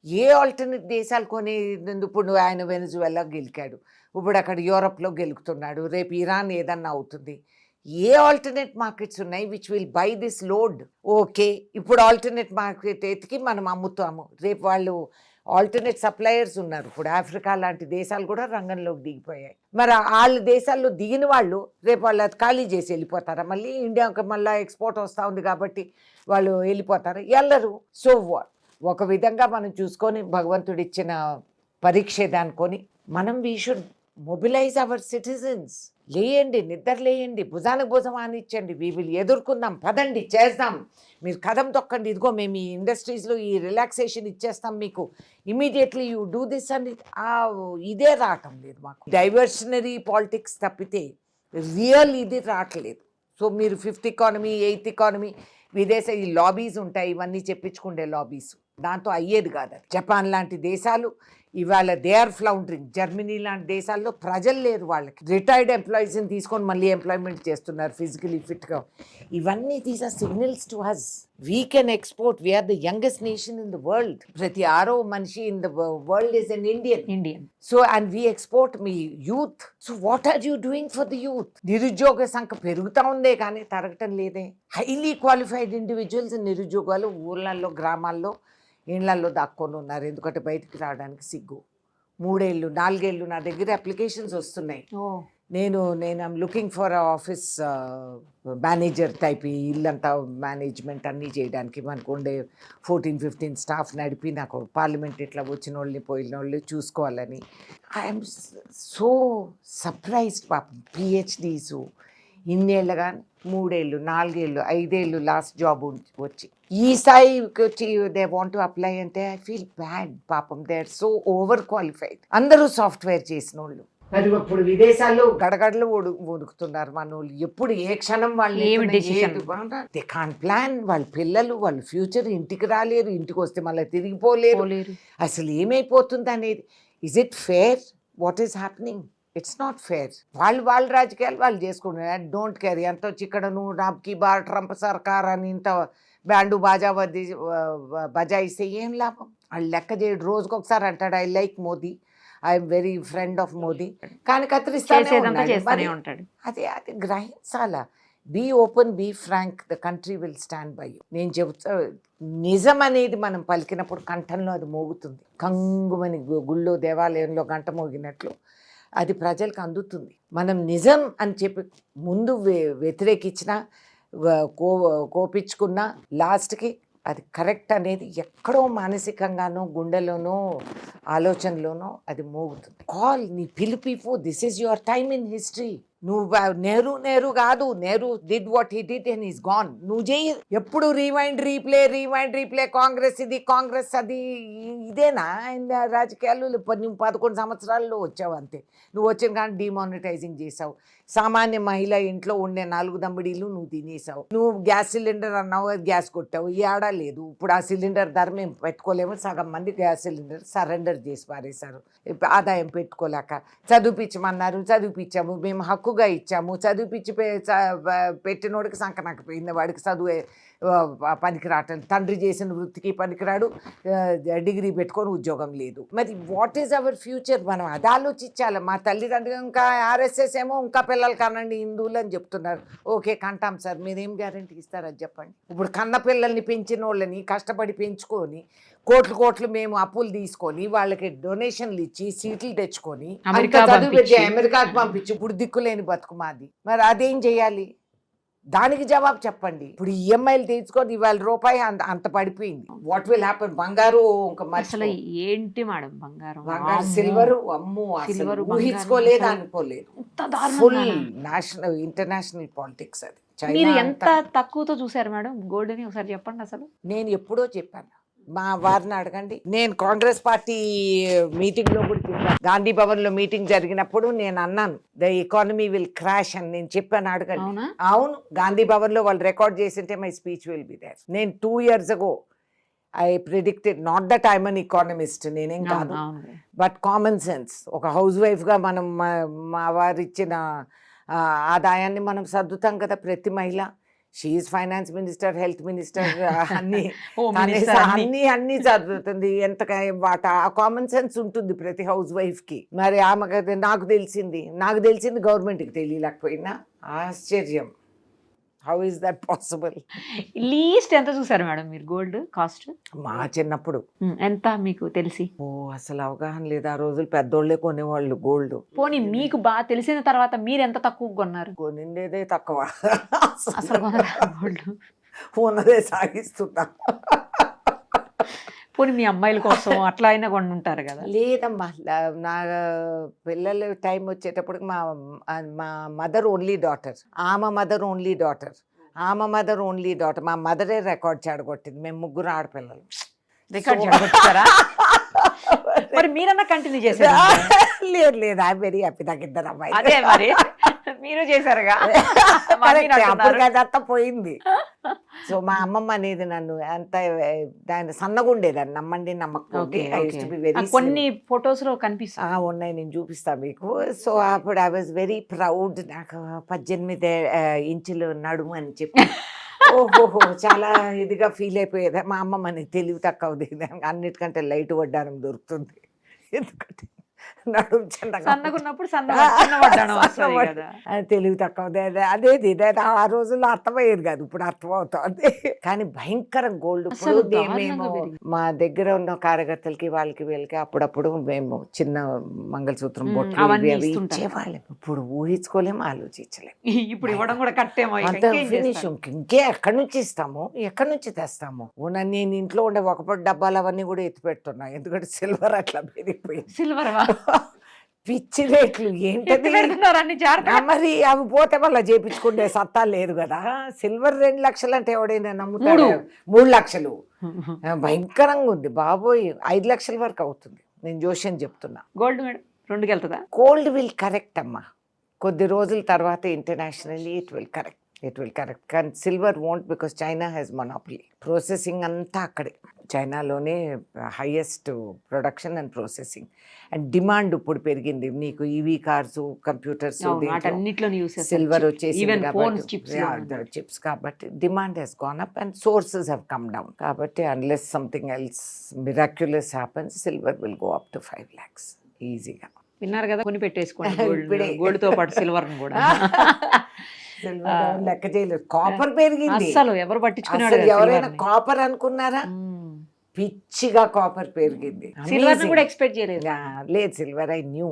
ఏ ఆల్టర్నేట్ దేశాలు ఇప్పుడు ఆయన వెనజువెలా గెలికాడు, ఇప్పుడు అక్కడ యూరోప్లో గెలుకుతున్నాడు, రేపు ఇరాన్ ఏదన్నా అవుతుంది. ఏ ఆల్టర్నేట్ మార్కెట్స్ ఉన్నాయి which will buy this load? Okay, ఇప్పుడు ఆల్టర్నేట్ మార్కెట్ ఎతికి మనం అమ్ముతాము. రేపు వాళ్ళు ఆల్టర్నేట్ సప్లయర్స్ ఉన్నారు. ఇప్పుడు ఆఫ్రికా లాంటి దేశాలు కూడా రంగంలోకి దిగిపోయాయి. మరి వాళ్ళ దేశాల్లో దిగిన వాళ్ళు రేపు వాళ్ళు అది ఖాళీ చేసి వెళ్ళిపోతారా? మళ్ళీ ఇండియాకి మళ్ళీ ఎక్స్పోర్ట్ వస్తూ ఉంది కాబట్టి వాళ్ళు వెళ్ళిపోతారా? వెళ్ళరు. సో ఒక విధంగా మనం చూసుకొని భగవంతుడు ఇచ్చిన పరీక్ష అనుకొని మనం we should mobilise our citizens. లేయండి, నిద్ర లేయండి, భుజానికి భుజం ఆనిచ్చండి. వీ విల్ ఎదుర్కొందాం, పదండి, చేద్దాం. మీరు కదం తొక్కండి, ఇదిగో మేము ఈ ఇండస్ట్రీస్లో ఈ రిలాక్సేషన్ ఇచ్చేస్తాం మీకు, ఇమీడియట్లీ యూ డూ దిస్ అని ఇదే రావటం లేదు మాకు. డైవర్షనరీ పాలిటిక్స్ తప్పితే రియల్ ఇది రావట్లేదు. సో మీరు 5th ఎకానమీ, 8th ఎకానమీ, విదేశ ఈ లాబీస్ ఉంటాయి, ఇవన్నీ చెప్పించుకుండే లాబీస్, దాంతో అయ్యేది కాదు. జపాన్ లాంటి దేశాలు ఇవాళ దే ఆర్ ఫ్లౌండరింగ్. జర్మనీ లాంటి దేశాల్లో ప్రజలు లేరు, వాళ్ళకి రిటైర్డ్ ఎంప్లాయీస్ని తీసుకొని మళ్ళీ ఎంప్లాయ్మెంట్ చేస్తున్నారు ఫిజికలీ ఫిట్గా. ఇవన్నీ these are signals to us. We can export. We are the youngest nation in the world. ప్రతి 6వ మనిషి in the world is an Indian. So and we export మీ youth. So what are you doing for the youth? నిరుద్యోగ సంఖ్య పెరుగుతూ ఉందే కానీ తరగటం లేదే. హైలీ క్వాలిఫైడ్ ఇండివిజువల్స్ నిరుద్యోగాలు ఊళ్ళల్లో, గ్రామాల్లో, ఇళ్లల్లో దాక్కొని ఉన్నారు. ఎందుకంటే బయటికి రావడానికి సిగ్గు. 3 ఏళ్ళు 4 ఏళ్ళు నా దగ్గర అప్లికేషన్స్ వస్తున్నాయి. నేను I'm looking for office manager type, ఇల్లంతా మేనేజ్మెంట్ అన్నీ చేయడానికి. మనకు ఉండే 14-15 స్టాఫ్ నడిపి నాకు పార్లమెంట్ ఇట్లా వచ్చిన వాళ్ళని పోయిన వాళ్ళు చూసుకోవాలని. I'm so surprised. పాపం పిహెచ్డీసు ఇన్నేళ్ళగా 3 ఏళ్ళు 4 ఏళ్ళు 5 ఏళ్ళు లాస్ట్ జాబ్ వచ్చి ఈ స్థాయికి వచ్చి దే వాంట్ టు అప్లై అంటే ఐ ఫీల్ బ్యాడ్. పాపం they are so over qualified. అందరూ సాఫ్ట్వేర్ చేసిన వాళ్ళు. మరి ఇప్పుడు విదేశాల్లో గడగడలు వణుకుతున్నారు మన వాళ్ళు. ఎప్పుడు ఏ క్షణం వాళ్ళు దే కాన్ ప్లాన్. వాళ్ళ పిల్లలు, వాళ్ళ ఫ్యూచర్, ఇంటికి రాలేరు, ఇంటికి వస్తే మళ్ళీ తిరిగిపోలేరు. అసలు ఏమైపోతుంది అనేది. Is it fair what is happening? It's not fair. వాళ్ళ రాజకీయాలు వాళ్ళు చేసుకుంటున్నారు. డోంట్ కేర్ ఎంత వచ్చి ఇక్కడ నువ్వు రాబ్కి బార్ ట్రంప్ సర్కార్ అని ఇంత బ్యాండు బాజా బజాయిస్తే ఏం లాభం? వాళ్ళు లెక్క చేయడు. రోజుకొకసారి అంటాడు I like Modi, I'm very friend of Modi, కానీ కత్తిరిస్తానే ఉంటాడు. అది గ్రహించాలా. Be open, be frank, the country will stand by you. నేను చెబుతా, నిజం అనేది మనం పలికినప్పుడు కంఠంలో అది మోగుతుంది. కంగుమని గుళ్ళో దేవాలయంలో గంట మోగినట్లు అది ప్రజలకు అందుతుంది. మనం నిజం అని చెప్పి ముందు వ్యతిరేకించినా కోపించుకున్నా లాస్ట్కి అది కరెక్ట్ అనేది ఎక్కడో మానసికంగానో గుండెలోనో ఆలోచనలోనో అది మోగుతుంది. కాల్, నీ పిలుపు, this is your time in history. నువ్వు నెహ్రూ కాదు, Nehru did what he did and is gone. నువ్వు చేయి. ఎప్పుడు రీవైండ్ రీప్లే, కాంగ్రెస్ ఇది, కాంగ్రెస్ అది. ఇదేనా ఆయన రాజకీయాలు? నువ్వు 11 సంవత్సరాల్లో వచ్చావు అంతే. నువ్వు వచ్చిన కానీ డిమానిటైజింగ్ చేసావు. సామాన్య మహిళ ఇంట్లో ఉండే 4 దమ్మిడీలు నువ్వు తినేసావు. నువ్వు గ్యాస్ సిలిండర్ అన్నావు, గ్యాస్ కొట్టావు, ఏడా లేదు. ఇప్పుడు ఆ సిలిండర్ ధర మేము పెట్టుకోలేము. సగం మంది గ్యాస్ సిలిండర్ సరెండర్ చేసి పారేశారు ఆదాయం పెట్టుకోలేక. చదివిపించమన్నారు, చదివిపించాము, మేము హక్కుగా ఇచ్చాము. చదివిపించి పెట్టినోడికి సంకనాకపోయింది, వాడికి చదువు పనికి రావటం, తండ్రి చేసిన వృత్తికి పనికిరాడు, డిగ్రీ పెట్టుకొని ఉద్యోగం లేదు. మరి వాట్ ఈజ్ అవర్ ఫ్యూచర్? మనం అది ఆలోచించాలి. మా తల్లిదండ్రులు ఇంకా ఆర్ఎస్ఎస్ ఏమో ఇంకా పిల్లలు కనండి హిందువులు అని చెప్తున్నారు. ఓకే కంటాం సార్, మీరేం గ్యారెంటీ ఇస్తారని చెప్పండి. ఇప్పుడు కన్న పిల్లల్ని పెంచిన వాళ్ళని కష్టపడి పెంచుకొని కోట్లు మేము అప్పులు తీసుకొని వాళ్ళకి డొనేషన్లు ఇచ్చి సీట్లు తెచ్చుకొని అమెరికాకి పంపించి ఇప్పుడు దిక్కులేని బతుకు మాది. మరి అదేం చేయాలి? దానికి జవాబు చెప్పండి. ఇప్పుడు ఈఎంఐలు తీసుకొని ఇవాళ రూపాయి అంత పడిపోయింది. What will happen? బంగారు
అసలు ఏంటి మేడం బంగారం
సిల్వర్ అమ్ము అసలు ఊహించుకోలేదు, అనుకోలేదు. ఫుల్ నేషనల్ ఇంటర్నేషనల్ పాలిటిక్స్ అది.
మీరు ఎంత తక్కువతో చూసారు మేడం గోల్డ్ అని ఒకసారి చెప్పండి. అసలు
నేను ఎప్పుడో చెప్పాను, మా వారిని అడగండి. నేను కాంగ్రెస్ పార్టీ మీటింగ్ లో కూడా చెప్పాను. గాంధీ భవన్ లో మీటింగ్ జరిగినప్పుడు నేను అన్నాను ద ఎకానమీ విల్ క్రాష్ అని నేను చెప్పాను, అడగండి. అవును, గాంధీ భవన్ లో వాళ్ళు రికార్డ్ చేసింటే my speech will be there. నేను 2 years ago I predicted, not that I'm an economist, నేనేం కాదు, బట్ కామన్ సెన్స్. ఒక హౌస్ వైఫ్ గా మనం మా వారు ఇచ్చిన ఆదాయాన్ని మనం సర్దుతాం కదా ప్రతి మహిళ. She is finance minister, health minister, అన్ని చదువుతుంది. ఎంత వాట కామన్ సెన్స్ ఉంటుంది ప్రతి హౌస్ వైఫ్ కి. మరి ఆమె నాకు తెలిసింది గవర్నమెంట్కి తెలియలేకపోయినా ఆశ్చర్యం. How is that possible?
Least ఎంత చూసారు మేడం మీరు గోల్డ్ కాస్ట్?
మా చిన్నప్పుడు
ఎంత మీకు తెలిసి?
అసలు అవగాహన లేదు. ఆ రోజులు పెద్దోళ్లే కొనేవాళ్ళు గోల్డ్.
పోనీ మీకు బాగా తెలిసిన తర్వాత మీరు ఎంత తక్కువ కొన్నారు?
కొనిండేదే తక్కువ,
అసలు గోల్డ్
ఉన్నదే సాగిస్తున్నా.
పోనీ మీ అమ్మాయిల కోసం అట్లా అయినా కొన్ని ఉంటారు కదా?
లేదమ్మా, నా పిల్లల టైం వచ్చేటప్పటికి మా మదర్ ఓన్లీ డాటర్, ఆమె మదర్ ఓన్లీ డాటర్, మా మదరే రికార్డ్ చెడగొట్టింది. మేము 3 ఆడపిల్లలు.
రికార్డ్ చెడగొట్టారా? మరి మీరన్నా కంటిన్యూ చేశారా?
లేదు ఐ వెరీ హ్యాపీ. నాకు 2 అమ్మాయి.
అదే మరి మీరు చేశారుగా.
అదంతా పోయింది. సో మా అమ్మమ్మ అనేది నన్ను అంత దాని సన్నగుండేదాన్ని, నమ్మండి నమ్మకం.
కొన్ని ఫొటోస్ లో కనిపిస్తా
ఉన్నాయి, నేను చూపిస్తా మీకు. సో అప్పుడు ఐ వాజ్ వెరీ ప్రౌడ్. నాకు 18 ఇంచులు నడుము అని చెప్పి ఓహోహో చాలా ఇదిగా ఫీల్ అయిపోయేది. మా అమ్మమ్మని తెలివి తక్కువది, అన్నిటికంటే లైట్ వడ్డానం దొరుకుతుంది. ఎందుకంటే తెలివి తక్కువ అదేది. ఆ రోజుల్లో అర్థమయ్యేది కాదు, ఇప్పుడు అర్థమవుతుంది. కానీ భయంకర గోల్డ్. ఇప్పుడు మేము మా దగ్గర ఉన్న కార్యకర్తలకి వీళ్ళకి అప్పుడప్పుడు మేము చిన్న మంగళసూత్రం బొట్లు ఇచ్చేవాళ్ళం. ఇప్పుడు ఊహించుకోలేము, ఆలోచించలేము.
ఇప్పుడు ఇవ్వడం కూడా కట్టేమో.
ఇంకే ఎక్కడి నుంచి ఇస్తాము, ఎక్కడి నుంచి తెస్తాము? నేను ఇంట్లో ఉండే 1 డబ్బాలు అవన్నీ కూడా ఎత్తి పెడుతున్నా, ఎందుకంటే సిల్వర్ అట్లా పెరిగిపోయింది.
సిల్వర్
పిచ్చి రేట్లు ఏంటది మరి? అవి పోతే మళ్ళీ చేపించుకుంటే సత్తా లేదు కదా. సిల్వర్ 2 లక్షలు అంటే ఎవడైనా నమ్ముతాడు? 3 లక్షలు భయంకరంగా ఉంది బాబోయ్. 5 లక్షల వరకు అవుతుంది, నేను జోష్యం చెప్తున్నా.
గోల్డ్ మేడం 2కి వెళ్తుందా?
గోల్డ్ విల్ కరెక్ట్ అమ్మా, కొద్ది రోజుల తర్వాత ఇంటర్నేషనల్లీ ఇట్ విల్ కరెక్ట్. కానీ silver won't, because China has monopoly. Processing అంతా అక్కడే, చైనాలోనే highest production and processing. And demand ఇప్పుడు పెరిగింది. నీకు ఈవీ కార్స్, కంప్యూటర్స్, సిల్వర్ వచ్చేసి చిప్స్ కాబట్టి demand has gone up and sources have come down. కాబట్టి unless something else miraculous happens, silver will go up to 5 lakhs ఈజీగా.
విన్నారు కదా, కొని పెట్టేసుకోండి గోల్డ్ తో పాటు సిల్వర్ కూడా.
లెక్క చేయలేదు. కాపర్ పెరిగింది,
అసలు ఎవరు పట్టించుకున్నారు?
ఎవరైనా కాపర్ అనుకున్నారా? పిచ్చిగా కాపర్ పెరిగింది.
సిల్వర్ కూడా ఎక్స్పెక్ట్ చేయలేదు.
లేదు, సిల్వర్ ఐ న్యూ.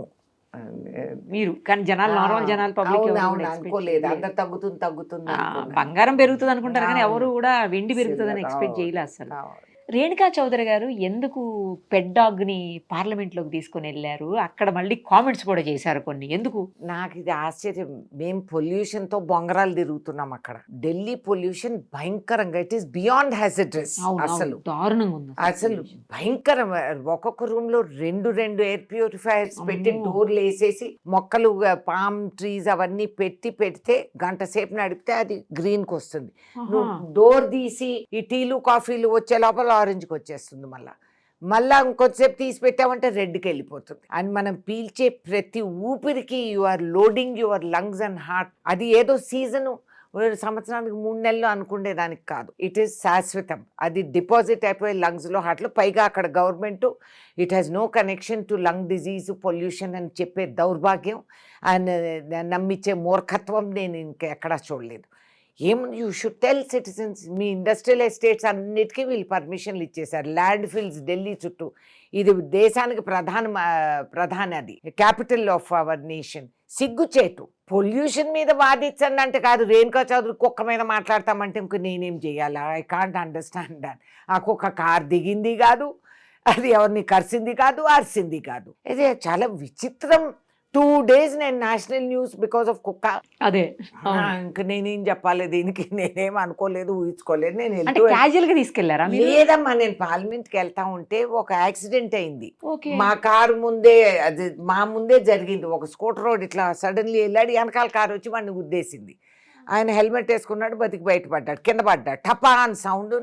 మీరు కానీ జనాలు, నార్మల్ జనాలు పబ్లిక్
అనుకోలేదు. అంత తగ్గుతుంది.
బంగారం పెరుగుతుంది అనుకుంటారు కానీ ఎవరు కూడా వెండి పెరుగుతుందని ఎక్స్పెక్ట్ చేయలేదు అసలు. రేణుకా చౌదరి గారు ఎందుకు పెట్ డాగ్ ని పార్లమెంట్ లోకి తీసుకుని వెళ్ళారు? అక్కడ మళ్ళీ కామెంట్స్ కూడా చేశారు కొన్ని. ఎందుకు?
నాకు ఇది ఆశ్చర్యం. మేము పొల్యూషన్ తో బొంగరాలు తిరుగుతున్నాం అక్కడ. ఢిల్లీ పొల్యూషన్ భయంకరంగా, ఇట్ ఈస్ బియాండ్ హ్యాజర్డస్. అసలు
దారుణంగా ఉంది,
అసలు భయంకరం. ఒక్కొక్క రూమ్ లో 2 ఎయిర్ ప్యూరిఫైయర్స్ పెట్టి డోర్లు వేసేసి మొక్కలు, పామ్ ట్రీస్ అవన్నీ పెడితే గంట సేపు నడిపితే అది గ్రీన్ కి వస్తుంది. నువ్వు డోర్ తీసి ఈ టీలు కాఫీలు వచ్చే లోపల ఆరెంజ్కి వచ్చేస్తుంది. మళ్ళా ఇంకొంచెంసేపు తీసి పెట్టామంటే రెడ్కి వెళ్ళిపోతుంది. అండ్ మనం పీల్చే ప్రతి ఊపిరికి you are loading your lungs and heart. అది ఏదో సీజను సంవత్సరానికి 3 నెలలు అనుకునేదానికి కాదు. ఇట్ ఈస్ శాశ్వతం. అది డిపాజిట్ అయిపోయి లంగ్స్లో, హార్ట్లో. పైగా అక్కడ government it has no connection to lung disease, pollution అని చెప్పే దౌర్భాగ్యం అండ్ నమ్మించే మూర్ఖత్వం నేను ఇంకెక్కడా చూడలేదు. You should tell citizens. మీ ఇండస్ట్రియల్ ఎస్టేట్స్ అన్నిటికీ వీళ్ళు పర్మిషన్లు ఇచ్చేశారు. ల్యాండ్ ఫిల్స్ ఢిల్లీ చుట్టూ. ఇది దేశానికి ప్రధాన అది క్యాపిటల్ ఆఫ్ అవర్ నేషన్. సిగ్గుచేటు. పొల్యూషన్ మీద వాదించండి అంటే కాదు, రేణుకా చౌదరి కుక్క మీద మాట్లాడతామంటే ఇంక నేనేం చేయాలా? I can't understand that. ఆ కుక్క కార్ దిగింది కాదు, అది ఎవరిని కరిసింది కాదు, అరిసింది కాదు. ఇది చాలా విచిత్రం. 2 days నేను నేషనల్ న్యూస్ బికాస్ ఆఫ్ కుక్క.
అదే
ఇంక నేనేం చెప్పాలి దీనికి? నేనేం అనుకోలేదు, ఊహించుకోలేదు. నేను
క్యాజువల్ గా తీసుకెళ్లారా?
లేదమ్మా, నేను పార్లమెంట్కి వెళ్తా ఉంటే ఒక యాక్సిడెంట్ అయింది.
ఓకే.
మా కారు ముందే, అది మా ముందే జరిగింది. ఒక స్కూటర్ రోడ్ ఇట్లా సడన్లీ వెళ్ళాడు, వెనకాల కారు వచ్చి వాడిని గుద్దేసింది. ఆయన హెల్మెట్ వేసుకున్నాడు, బతికి బయటపడ్డాడు, కింద పడ్డాడు. టపా అని సౌండ్.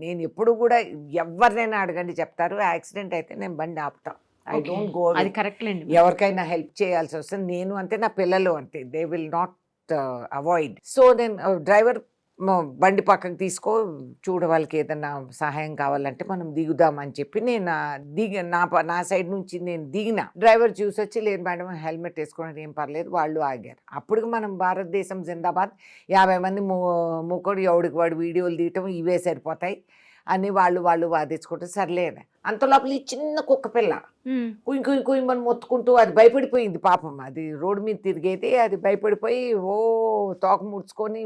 నేను ఎప్పుడు కూడా ఎవరినైనా అడగండి చెప్తారు, యాక్సిడెంట్ అయితే నేను బండి ఆపుతా. I don't go.
అది కరెక్ట్ లేండి.
ఎవరికైనా హెల్ప్ చేయాల్సి వస్తుంది, నేను అంతే, నా పిల్లలు అంతే. They will not avoid. So నేను డ్రైవర్ బండి పక్కకు తీసుకో, చూడ వాళ్ళకి ఏదైనా సహాయం కావాలంటే మనం దిగుదామని చెప్పి నేను నా సైడ్ నుంచి నేను దిగిన. డ్రైవర్ చూసి వచ్చి, లేదు మేడం హెల్మెట్ వేసుకోవడం ఏం పర్లేదు, వాళ్ళు ఆగారు. అప్పటికి మనం భారతదేశం జిందాబాద్, 50 మంది మూకోడు ఎవడికి వాడు వీడియోలు తీయటం ఇవే సరిపోతాయి అని వాళ్ళు వాదించుకుంటే సర్లేదు. అంత లోపల ఈ చిన్న కుక్క పిల్ల కుయ్యమని మొత్తుకుంటూ, అది భయపడిపోయింది పాపం. అది రోడ్డు మీద తిరిగైతే అది భయపడిపోయి తోక ముడుచుకొని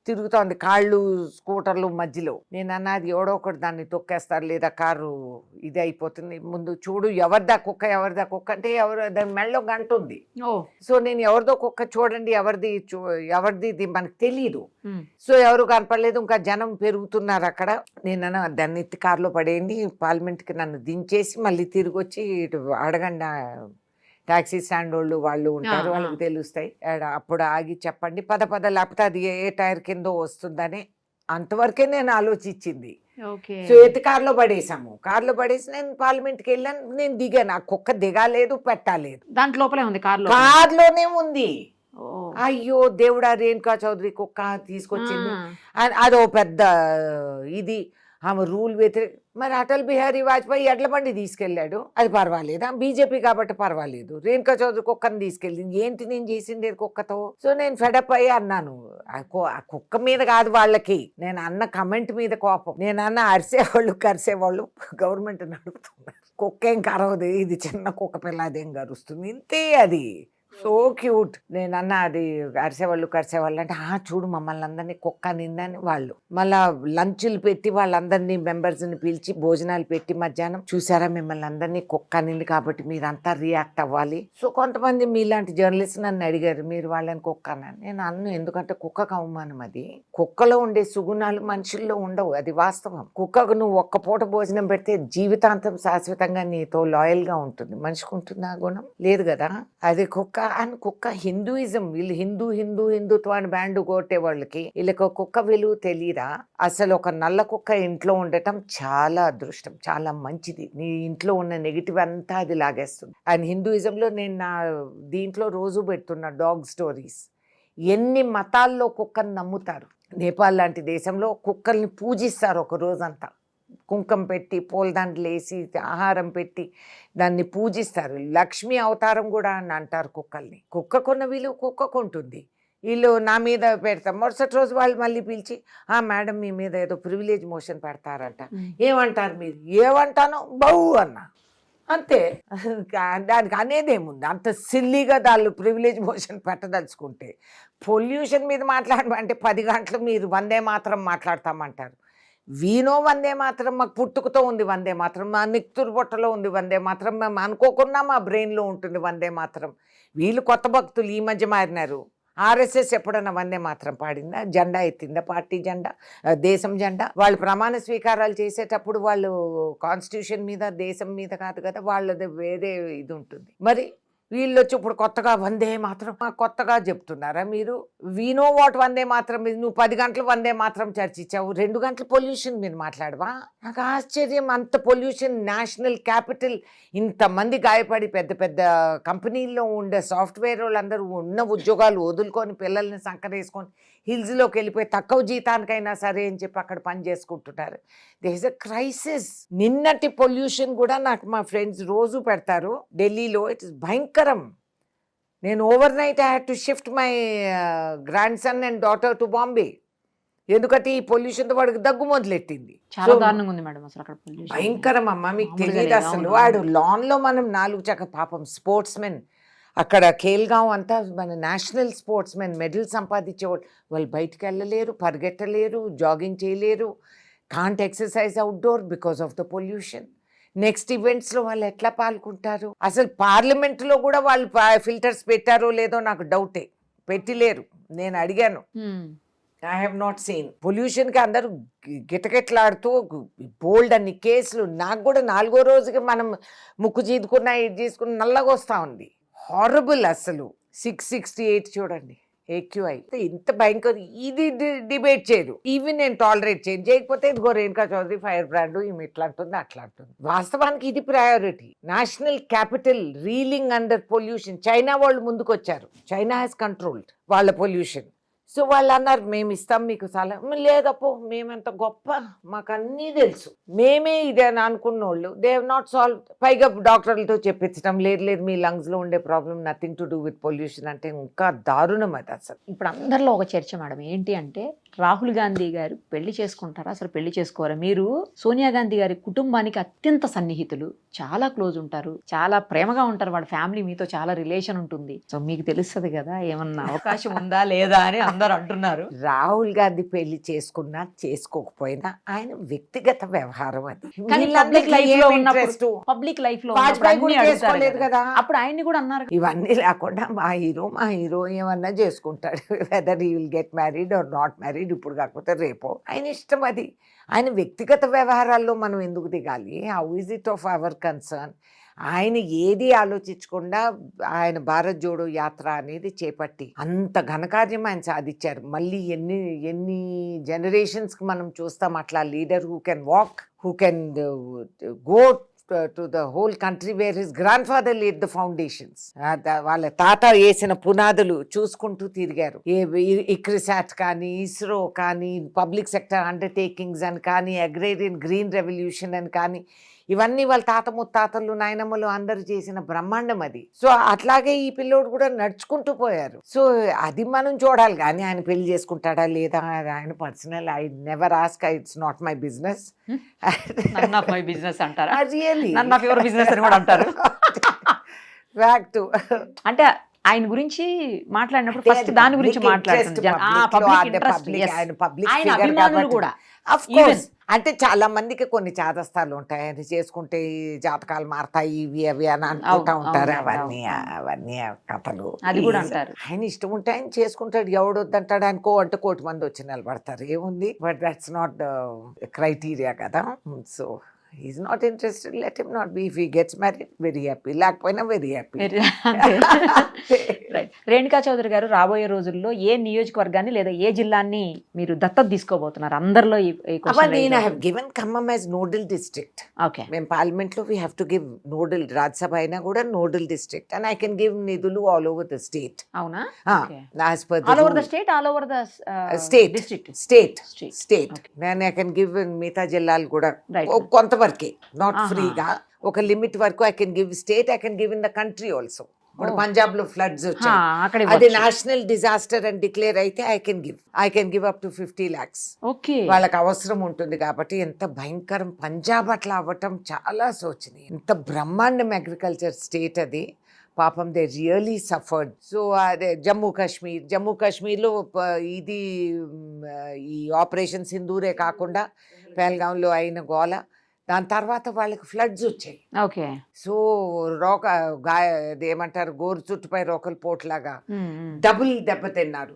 తిరుగుతోంది, కాళ్ళు స్కూటర్లు మధ్యలో. నేను అన్నది ఎవడో ఒకటి దాన్ని తొక్కేస్తారు, లేదా కారు ఇది అయిపోతుంది, ముందు చూడు ఎవరిదా కుక్క అంటే దాని మెడలో గంట ఉంది. సో నేను ఎవరిదో కుక్క చూడండి, ఎవరిది ఇది మనకు తెలియదు. సో ఎవరు కనపడలేదు, ఇంకా జనం పెరుగుతున్నారు అక్కడ. నేను దాన్ని ఎత్తి కారులో పడేయండి, పార్లమెంట్కి నన్ను దించేసి మళ్ళీ తిరిగి వచ్చి అడగండి, టాక్సీ స్టాండ్ వాళ్ళు ఉంటారు, వాళ్ళకి తెలుస్తాయి. అప్పుడు ఆగి చెప్పండి, పద లేకపోతే అది ఏ టైర్ కిందో వస్తుందని. అంతవరకే నేను ఆలోచించింది. సో ఎత్తి కారులో పడేసి నేను పార్లమెంట్కి వెళ్ళాను. నేను దిగాను, ఆ కుక్క దిగాలేదు, పెట్టలేదు,
దాంట్లోపలే ఉంది,
కార్లోనే ఉంది. అయ్యో దేవుడా, రేణుకా చౌదరి కుక్క తీసుకొచ్చింది. అదో పెద్ద ఇది, ఆమె రూల్ వ్యతిరేక. మరి అటల్ బిహారీ వాజ్పేయి ఎడ్ల బండి తీసుకెళ్ళాడు, అది పర్వాలేదు, బీజేపీ కాబట్టి పర్వాలేదు. రేణుకా చౌదరి కుక్కని తీసుకెళ్ళింది, ఏంటి నేను చేసింది కుక్కతో? సో నేను ఫెడప్ అయ్యి అన్నాను, ఆ కుక్క మీద కాదు వాళ్ళకి, నేను అన్న కమెంట్ మీద కోపం. నేను అన్న అరిసేవాళ్ళు కరిసేవాళ్ళు గవర్నమెంట్ నడుపుతున్నారు, కుక్క ఏం కరవదు, ఇది చిన్న కుక్క పిల్ల అదేం కరుస్తుంది, ఇంతే. అది సో క్యూట్. నేను అన్న అది అరిసేవాళ్ళు కరిసేవాళ్ళు అంటే, చూడు మమ్మల్ని అందరినీ కుక్క నిందని. వాళ్ళు మళ్ళా లంచ్లు పెట్టి వాళ్ళందరినీ మెంబర్స్ని పిలిచి భోజనాలు పెట్టి మధ్యాహ్నం, చూసారా మిమ్మల్ని అందరినీ కుక్క నింది కాబట్టి మీరంతా రియాక్ట్ అవ్వాలి. సో కొంతమంది మీలాంటి జర్నలిస్ట్ నన్ను అడిగారు, మీరు వాళ్ళని కుక్క అన్నాను. నేను అన్ను, ఎందుకంటే కుక్కకు అవమానం. అది కుక్కలో ఉండే సుగుణాలు మనుషుల్లో ఉండవు, అది వాస్తవం. కుక్కకు నువ్వు ఒక్క పూట భోజనం పెడితే జీవితాంతం శాశ్వతంగా నీతో లాయల్గా ఉంటుంది. మనిషికి ఉంటుంది ఆ గుణం? లేదు కదా. అది కుక్క అని. కుక్క హిందూయిజం, వీళ్ళు హిందుత్వాన్ని బ్యాండ్ కొట్టే వాళ్ళకి వీళ్ళకి కుక్క విలువ తెలియదా? అసలు ఒక నల్ల కుక్క ఇంట్లో ఉండటం చాలా అదృష్టం, చాలా మంచిది. నీ ఇంట్లో ఉన్న నెగిటివ్ అంతా అది లాగేస్తుంది. అండ్ హిందూయిజంలో నేను నా దీంట్లో రోజు పెడుతున్న డాగ్ స్టోరీస్. ఎన్ని మతాల్లో కుక్కని నమ్ముతారు. నేపాల్ లాంటి దేశంలో కుక్కల్ని పూజిస్తారు ఒక రోజంతా, కుంకం పెట్టి పూలదండలు వేసి ఆహారం పెట్టి దాన్ని పూజిస్తారు. లక్ష్మీ అవతారం కూడా అని అంటారు కుక్కల్ని. కుక్కకున్న విలువ కుక్కకుంటుంది. వీళ్ళు నా మీద పెడతాం, మరుసటి రోజు వాళ్ళు మళ్ళీ పిలిచి, మేడం మీ మీద ఏదో ప్రివిలేజ్ మోషన్ పెడతారంట. ఏమంటారు మీరు? ఏమంటాను, బౌ అన్నా, అంతే. దానికి అనేదేముంది? అంత సిల్లీగా వాళ్ళు ప్రివిలేజ్ మోషన్ పెట్టదలుచుకుంటే. పొల్యూషన్ మీద మాట్లాడమంటే 10 గంటలు మీరు వందే మాత్రం మాట్లాడతామంటారు. వీనో వందే మాత్రం, మాకు పుట్టుకతో ఉంది వందే మాత్రం, మా నిక్తురు బొట్టలో ఉంది వందే మాత్రం, మేము అనుకోకుండా మా బ్రెయిన్లో ఉంటుంది వందే మాత్రం. వీళ్ళు కొత్త భక్తులు ఈ మధ్య మారినారు. ఆర్ఎస్ఎస్ ఎప్పుడన్నా వందే మాత్రం పాడిందా? జెండా ఎత్తిందా? పార్టీ జెండా, దేశం జెండా. వాళ్ళు ప్రమాణ స్వీకారాలు చేసేటప్పుడు వాళ్ళు కాన్స్టిట్యూషన్ మీద, దేశం మీద కాదు కదా, వాళ్ళది వేరే ఇది ఉంటుంది. మరి వీళ్ళు వచ్చి ఇప్పుడు కొత్తగా వందే మాత్రం కొత్తగా చెప్తున్నారా మీరు? వీ నో వాట్ వందే మాత్రం. నువ్వు 10 గంటలు వందే మాత్రం చర్చించావు, 2 గంటలు పొల్యూషన్ మీరు మాట్లాడవా? నాకు ఆశ్చర్యం. అంత పొల్యూషన్, నేషనల్ క్యాపిటల్, ఇంతమంది గాయపడి పెద్ద పెద్ద కంపెనీల్లో ఉండే సాఫ్ట్వేర్ వాళ్ళందరూ ఉన్న ఉద్యోగాలు వదులుకొని పిల్లల్ని సంకరేసుకొని హిల్స్లోకి వెళ్ళిపోయి తక్కువ జీతానికైనా సరే అని చెప్పి అక్కడ పని చేసుకుంటున్నారు. They is a crisis. నిన్నటి పొల్యూషన్ కూడా నాకు మా ఫ్రెండ్స్ రోజు పెడతారు ఢిల్లీలో. ఇట్ ఇస్ భయంకరం. నేను over night I had to shift my grand son and daughter to Bombay. ఎందుకంటే ఈ పొల్యూషన్తో వాడికి దగ్గు మొదలెట్టింది.
చాలా దారుణంగా ఉంది మేడం అసలు అక్కడ pollution.
భయంకరం అమ్మ. మీకు
మామూలుగా
తెలియదు
లేదు.
అసలు.
అవును.
వాడు లాన్లో మనం 4 చక్క పాపం స్పోర్ట్స్ మెన్ అక్కడ ఖేల్గావ్ అంతా మన నేషనల్ స్పోర్ట్స్ మెన్ మెడల్ సంపాదించేవాళ్ళు. వాళ్ళు బయటికి వెళ్ళలేరు, పరిగెట్టలేరు, జాగింగ్ చేయలేరు, can't exercise outdoor because of the pollution. Next ఈవెంట్స్లో వాళ్ళు ఎట్లా పాల్గొంటారు? అసలు పార్లమెంట్లో కూడా వాళ్ళు ఫిల్టర్స్ పెట్టారో లేదో నాకు డౌటే. పెట్టలేరు. నేను అడిగాను, ఐ హ్యావ్ నాట్ సీన్. పొల్యూషన్కి అందరూ గిటగిట్లాడుతూ బోల్డ్ అన్ని కేసులు. నాకు కూడా 4వ రోజుకి మనం ముక్కు చీదుకున్నా ఇది చేసుకున్న నల్లగా వస్తూ ఉంది. హారబుల్ అసలు. 668 చూడండి AQI. ఇంత భయంకర. ఇది డిబేట్ చేయరు. ఈవెన్ నేను టాలరేట్ చేయకపోతే ఇదిగో రేణుకా చౌదరి ఫైర్ బ్రాండ్ ఈమె ఇట్లా అంటుంది అట్లా అంటుంది. వాస్తవానికి ఇది priority. National capital reeling under pollution. China వాళ్ళు ముందుకు వచ్చారు. చైనా హ్యాస్ కంట్రోల్డ్ వాళ్ళ పొల్యూషన్. సో వాళ్ళు అన్నారు మేము ఇస్తాం మీకు సలహా. లేదప్పో మేమెంత గొప్ప, మాకు అన్నీ తెలుసు, మేమే ఇదే అని అనుకున్న వాళ్ళు దే హ్యావ్ నాట్ సాల్వ్. పైగా డాక్టర్లతో చెప్పించడం లేదు మీ లంగ్స్లో ఉండే problem nothing to do with pollution అంటే ఇంకా దారుణం అది అసలు.
ఇప్పుడు అందరిలో ఒక చర్చ మేడం ఏంటి అంటే, రాహుల్ గాంధీ గారు పెళ్లి చేసుకుంటారా అసలు పెళ్లి చేసుకోరా? మీరు సోనియా గాంధీ గారి కుటుంబానికి అత్యంత సన్నిహితులు, చాలా క్లోజ్ ఉంటారు, చాలా ప్రేమగా ఉంటారు, వాళ్ళ ఫ్యామిలీ మీతో చాలా రిలేషన్ ఉంటుంది. సో మీకు తెలుస్తుంది కదా ఏమన్నా అవకాశం ఉందా లేదా అని అందరు అంటున్నారు.
రాహుల్ గాంధీ పెళ్లి చేసుకున్నా చేసుకోకపోయినా ఆయన వ్యక్తిగత వ్యవహారం అది.
కానీ పబ్లిక్ లైఫ్ లో ఉన్నప్పుడు, పబ్లిక్ లైఫ్ లో
వాజ్పేయి కూడా చేసుకోలేదు కదా.
అప్పుడు ఆయన్ని కూడా అన్నారు.
ఇవన్నీ లేకుండా మా హీరో ఏమన్నా చేసుకుంటాడు. Whether he will get married or not married, ఇప్పుడు కాకపోతే రేపో, ఆయన ఇష్టం అది. ఆయన వ్యక్తిగత వ్యవహారాల్లో మనం ఎందుకు దిగాలి? How is it of our concern? ఆయన ఏది ఆలోచించకుండా ఆయన భారత్ జోడో యాత్ర అనేది చేపట్టి అంత ఘనకార్యం ఆయన సాధించారు. మళ్ళీ ఎన్ని జనరేషన్స్కి మనం చూస్తాం అట్లా leader who can walk, who can go to the whole country where his grandfather laid the foundations. వాళ్ళ తాత వేసిన పునాదులు చూసుకుంటూ తిరిగారు. ఇక్రిసాట్ కానీ, ఇస్రో కానీ, పబ్లిక్ సెక్టర్ అండర్టేకింగ్స్ అని కానీ, అగ్రేరియన్ గ్రీన్ రెవల్యూషన్ అని కానీ, ఇవన్నీ వాళ్ళ తాత ముత్తాతలు నాయనమ్మలు అందరూ చేసిన బ్రహ్మాండం అది. సో అట్లాగే ఈ పిల్లోడు కూడా నడుచుకుంటూ పోయారు. సో అది మనం చూడాలి. కానీ ఆయన పెళ్లి చేసుకుంటాడా లేదా ఆయన personal, I never ask. It's not my business.
None of my business అంటారా?
Really
none of your business అని కూడా అంటారు.
ఫ్యాక్ట్.
అంటే ఆయన గురించి మాట్లాడినప్పుడు ఫస్ట్ దాని గురించి మాట్లాడుతున్నారు. ఆయన అభిమానులు కూడా
అఫ్ కోర్స్. అంటే చాలా మందికి కొన్ని చాదస్తాలు ఉంటాయి. ఆయన చేసుకుంటే జాతకాలు మారతాయి ఇవి అవి అని అనుకుంటా ఉంటారు. అవన్నీ కథలు.
అది కూడా అంటారు.
ఆయన ఇష్టం ఉంటే ఆయన చేసుకుంటాడు. ఎవడొద్దంటాడు అనుకో అంటే 1 కోటి మంది వచ్చి నిలబడతారు. ఏముంది? బట్ దట్స్ నాట్ క్రైటీరియా కదా. So he's not interested, let him not be. If he gets married, very happy. లేకపోయినా very happy.
Right. Renuka Chowdhury గారు రాబోయే రోజుల్లో ఏ నియోజకవర్గాన్ని లేదా ఏ జిల్లాని మీరు దత్తత తీసుకోబోతున్నారు? అందరిలో
నేను have given Khammam as nodal district.
Okay.
మేము పార్లమెంట్ లో we have to give nodal. Rajya Sabha అయినా కూడా nodal district and I can give నిధులు ఆల్ ఓవర్ ద స్టేట్.
అవునా?
As per
all over the state, all over the
state
district.
State నేను I can give మిగతా జిల్లాలు కూడా కొంతవరకే, నాట్ ఫ్రీగా. ఒక లిమిట్ వరకు I can give state, I can give in the country also. ఇప్పుడు పంజాబ్ లో ఫ్లడ్స్ వచ్చాయి, అది నేషనల్ డిజాస్టర్ అని డిక్లేర్ అయితే I can give up to 50 lakhs.
Okay.
వాళ్ళకి అవసరం ఉంటుంది కాబట్టి. ఎంత భయంకరం పంజాబ్ అట్లా అవ్వటం చాలా శోచనీయం. ఎంత బ్రహ్మాండం అగ్రికల్చర్ స్టేట్ అది. పాపం దే రియలీ సఫర్డ్. సో అదే జమ్మూ కాశ్మీర్లో ఇది ఈ ఆపరేషన్ సింధూరే కాకుండా పెహల్గాంలో అయిన గోల, దాని తర్వాత వాళ్ళకి ఫ్లడ్స్ వచ్చాయి.
ఓకే.
సో ఏమంటారు, గోరు చుట్టుపై రోకలు పోట్లాగా
ఉమ్.
డబుల్ దెబ్బతిన్నారు.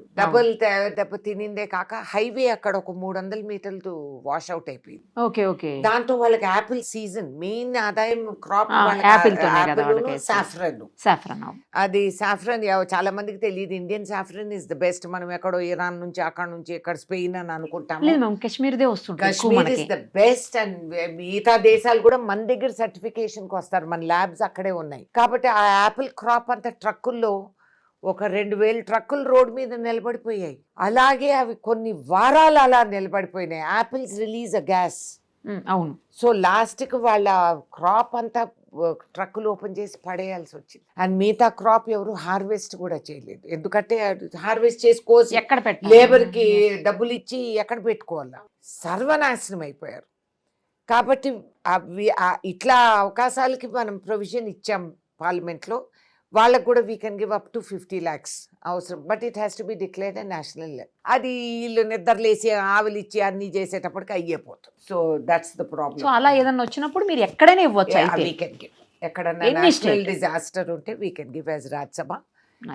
దెబ్బ తినిందే కాక హైవే అక్కడ ఒక 300 మీటర్లు వాష్ అవుట్ అయిపోయింది.
ఓకే. ఓకే.
దాంతో వాళ్ళకి యాపిల్ సీజన్, మెయిన్ ఆదాయం క్రాప్
యాపిల్ తోనే కదా వాళ్ళకి.
సాఫ్రన్.
సాఫ్రన్.
అది సాఫ్రన్ చాలా మందికి తెలియదు. Indian saffron is the best. మనం ఎక్కడో ఇరాన్ నుంచి అక్కడ నుంచి ఇక్కడ స్పెయిన్ అని అనుకుంటాము.
లేదు మ్యామ్, కాశ్మీర్దే వస్తుంది.
Kashmir is the best. And మిగతా దేశాలు కూడా మన దగ్గర సర్టిఫికేషన్ కి వస్తారు. మన ల్యాబ్స్ అక్కడే ఉన్నాయి. కాబట్టి ఆ యాపిల్ క్రాప్ అంతా ట్రక్కుల్లో ఒక 2000 ట్రక్కులు రోడ్ మీద నిలబడిపోయాయి. అలాగే అవి కొన్ని వారాలు అలా నిలబడిపోయినాయి. యాపిల్స్ రిలీజ్ అ గ్యాస్.
అవును.
సో లాస్ట్ కి వాళ్ళ క్రాప్ అంతా ట్రక్కులు ఓపెన్ చేసి పడేయాల్సి వచ్చింది. అండ్ మిగతా క్రాప్ ఎవరు హార్వెస్ట్ కూడా చేయలేదు. ఎందుకంటే హార్వెస్ట్ చేసుకోసి
ఎక్కడ
లేబర్ కి డబ్బులు ఇచ్చి ఎక్కడ పెట్టుకోవాలా, సర్వనాశనం అయిపోయారు. కాబట్టి ఇట్లా అవకాశాలకి మనం ప్రొవిజన్ ఇచ్చాం పార్లమెంట్లో. వాళ్ళకు కూడా we can give up to 50 lakhs అవసరం. But it has to be declared national level. అది వీళ్ళు నిద్రలేసి ఆవులు ఇచ్చి అన్ని చేసేటప్పటికి అయ్యేపోతుంది. So that's the problem.
So అలా ఏదన్నా వచ్చినప్పుడు మీరు ఎక్కడైనా ఇవ్వచ్చు.
We can give. ఎక్కడన్నా నేషనల్ డిజాస్టర్ ఉంటే we can give as Rajya Sabha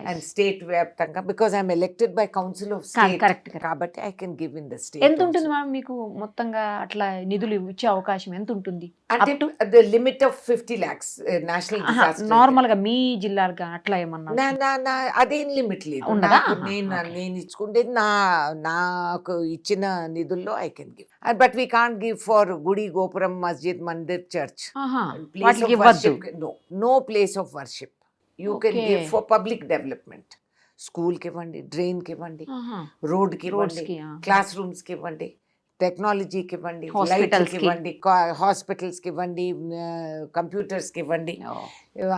and state వ్యాప్తంగా. Because I'm elected by council of state.
Correct.
కాబట్టి I can give in the state.
ఎంత ఉంటుంది మ్యామ్ మీకు మొత్తంగా అట్లా నిధులు ఇచ్చే అవకాశం ఎంత ఉంటుంది?
అంటే the limit of 50 lakhs national disaster.
Normal గా మీ జిల్లాగా అట్లా ఏమన్నా
అదేం లిమిట్ లేదు. నేను ఇచ్చుకుంటే నాకు ఇచ్చిన నిధుల్లో I can give. But we can't give for గుడి, గోపురం, మస్జిద్, మందిర్, church. No place of worship. You can give for public development. స్కూల్కి ఇవ్వండి, డ్రైన్కి ఇవ్వండి, రోడ్కి ఇవ్వండి, క్లాస్ రూమ్స్కి ఇవ్వండి, టెక్నాలజీకి ఇవ్వండి, లైట్స్కి ఇవ్వండి, హాస్పిటల్స్కి ఇవ్వండి, కంప్యూటర్స్కి ఇవ్వండి.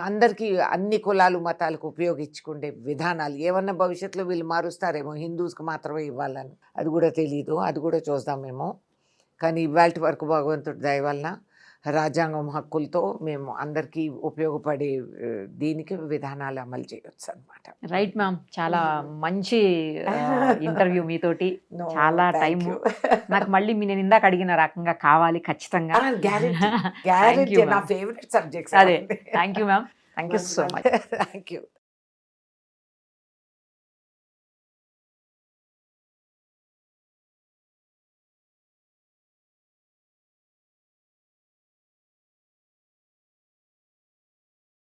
అందరికీ అన్ని కులాలు మతాలకు ఉపయోగించుకునే విధానాలు. ఏమన్నా భవిష్యత్తులో వీళ్ళు మారుస్తారేమో, హిందూస్కి మాత్రమే ఇవ్వాలని. అది కూడా తెలీదు. అది కూడా చూద్దామేమో. కానీ ఇవాళ వరకు భగవంతుడి దయ వలన రాజ్యాంగం హక్కులతో మేము అందరికీ ఉపయోగపడే దీనికి విధానాలు అమలు చేయొచ్చు అనమాట.
రైట్ మ్యామ్, చాలా మంచి ఇంటర్వ్యూ మీతోటి. చాలా టైం నాకు మళ్ళీ నేను ఇందాక అడిగిన రకంగా కావాలి ఖచ్చితంగా.
గ్యారెంటీ. నా ఫేవరెట్ సబ్జెక్ట్స్.
అదే. Thank you ma'am. Thank you so much.
Thank you.